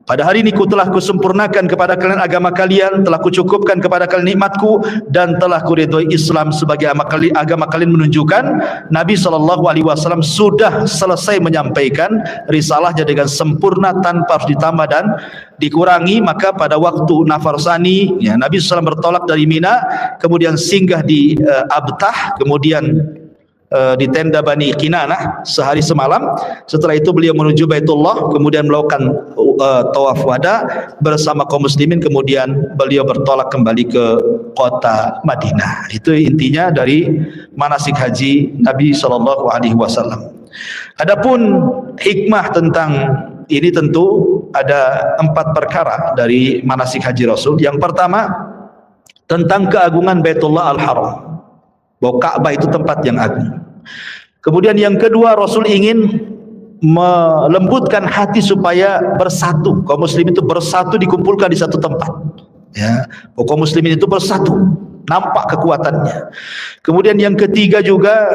Pada hari ini telah kusempurnakan kepada kalian agama kalian, telah kucukupkan kepada kalian nikmatku, dan telah kuridhoi Islam sebagai agama kalian. Menunjukkan Nabi SAW sudah selesai menyampaikan risalahnya dengan sempurna tanpa harus ditambah dan dikurangi. Maka pada waktu nafar sani, ya, Nabi SAW bertolak dari Mina, kemudian singgah di Abtah, kemudian di tenda Bani Kinanah sehari semalam. Setelah itu beliau menuju Baitullah, kemudian melakukan tawaf wada bersama kaum muslimin, kemudian beliau bertolak kembali ke kota Madinah. Itu intinya dari manasik haji Nabi SAW. Adapun hikmah tentang ini tentu ada 4 perkara dari manasik haji Rasul. Yang pertama tentang keagungan Baitullah Al-Haram, bahwa Ka'bah itu tempat yang agung. Kemudian yang kedua, Rasul ingin melembutkan hati supaya bersatu, kaum muslimin itu bersatu, dikumpulkan di satu tempat, ya, kaum muslimin itu bersatu, nampak kekuatannya. Kemudian yang ketiga juga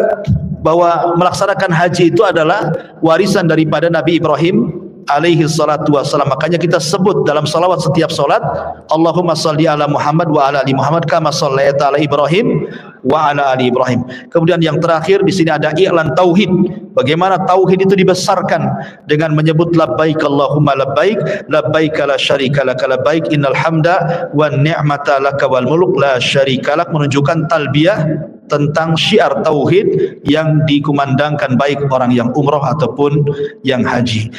bahwa melaksanakan haji itu adalah warisan daripada Nabi Ibrahim alaihi salatu wassalam. Makanya kita sebut dalam salawat setiap salat, Allahumma salli ala Muhammad wa ala ali Muhammad kama shallaita ala Ibrahim wa ala ali Ibrahim. Kemudian yang terakhir di sini ada i'lan tauhid. Bagaimana tauhid itu dibesarkan dengan menyebut labbaik Allahumma labbaik, labbaik la syarika lak labbaik, innal hamda wan ni'mata laka wal mulk la syarika lak. Menunjukkan talbiyah tentang syiar tauhid yang dikumandangkan baik orang yang umrah ataupun yang haji.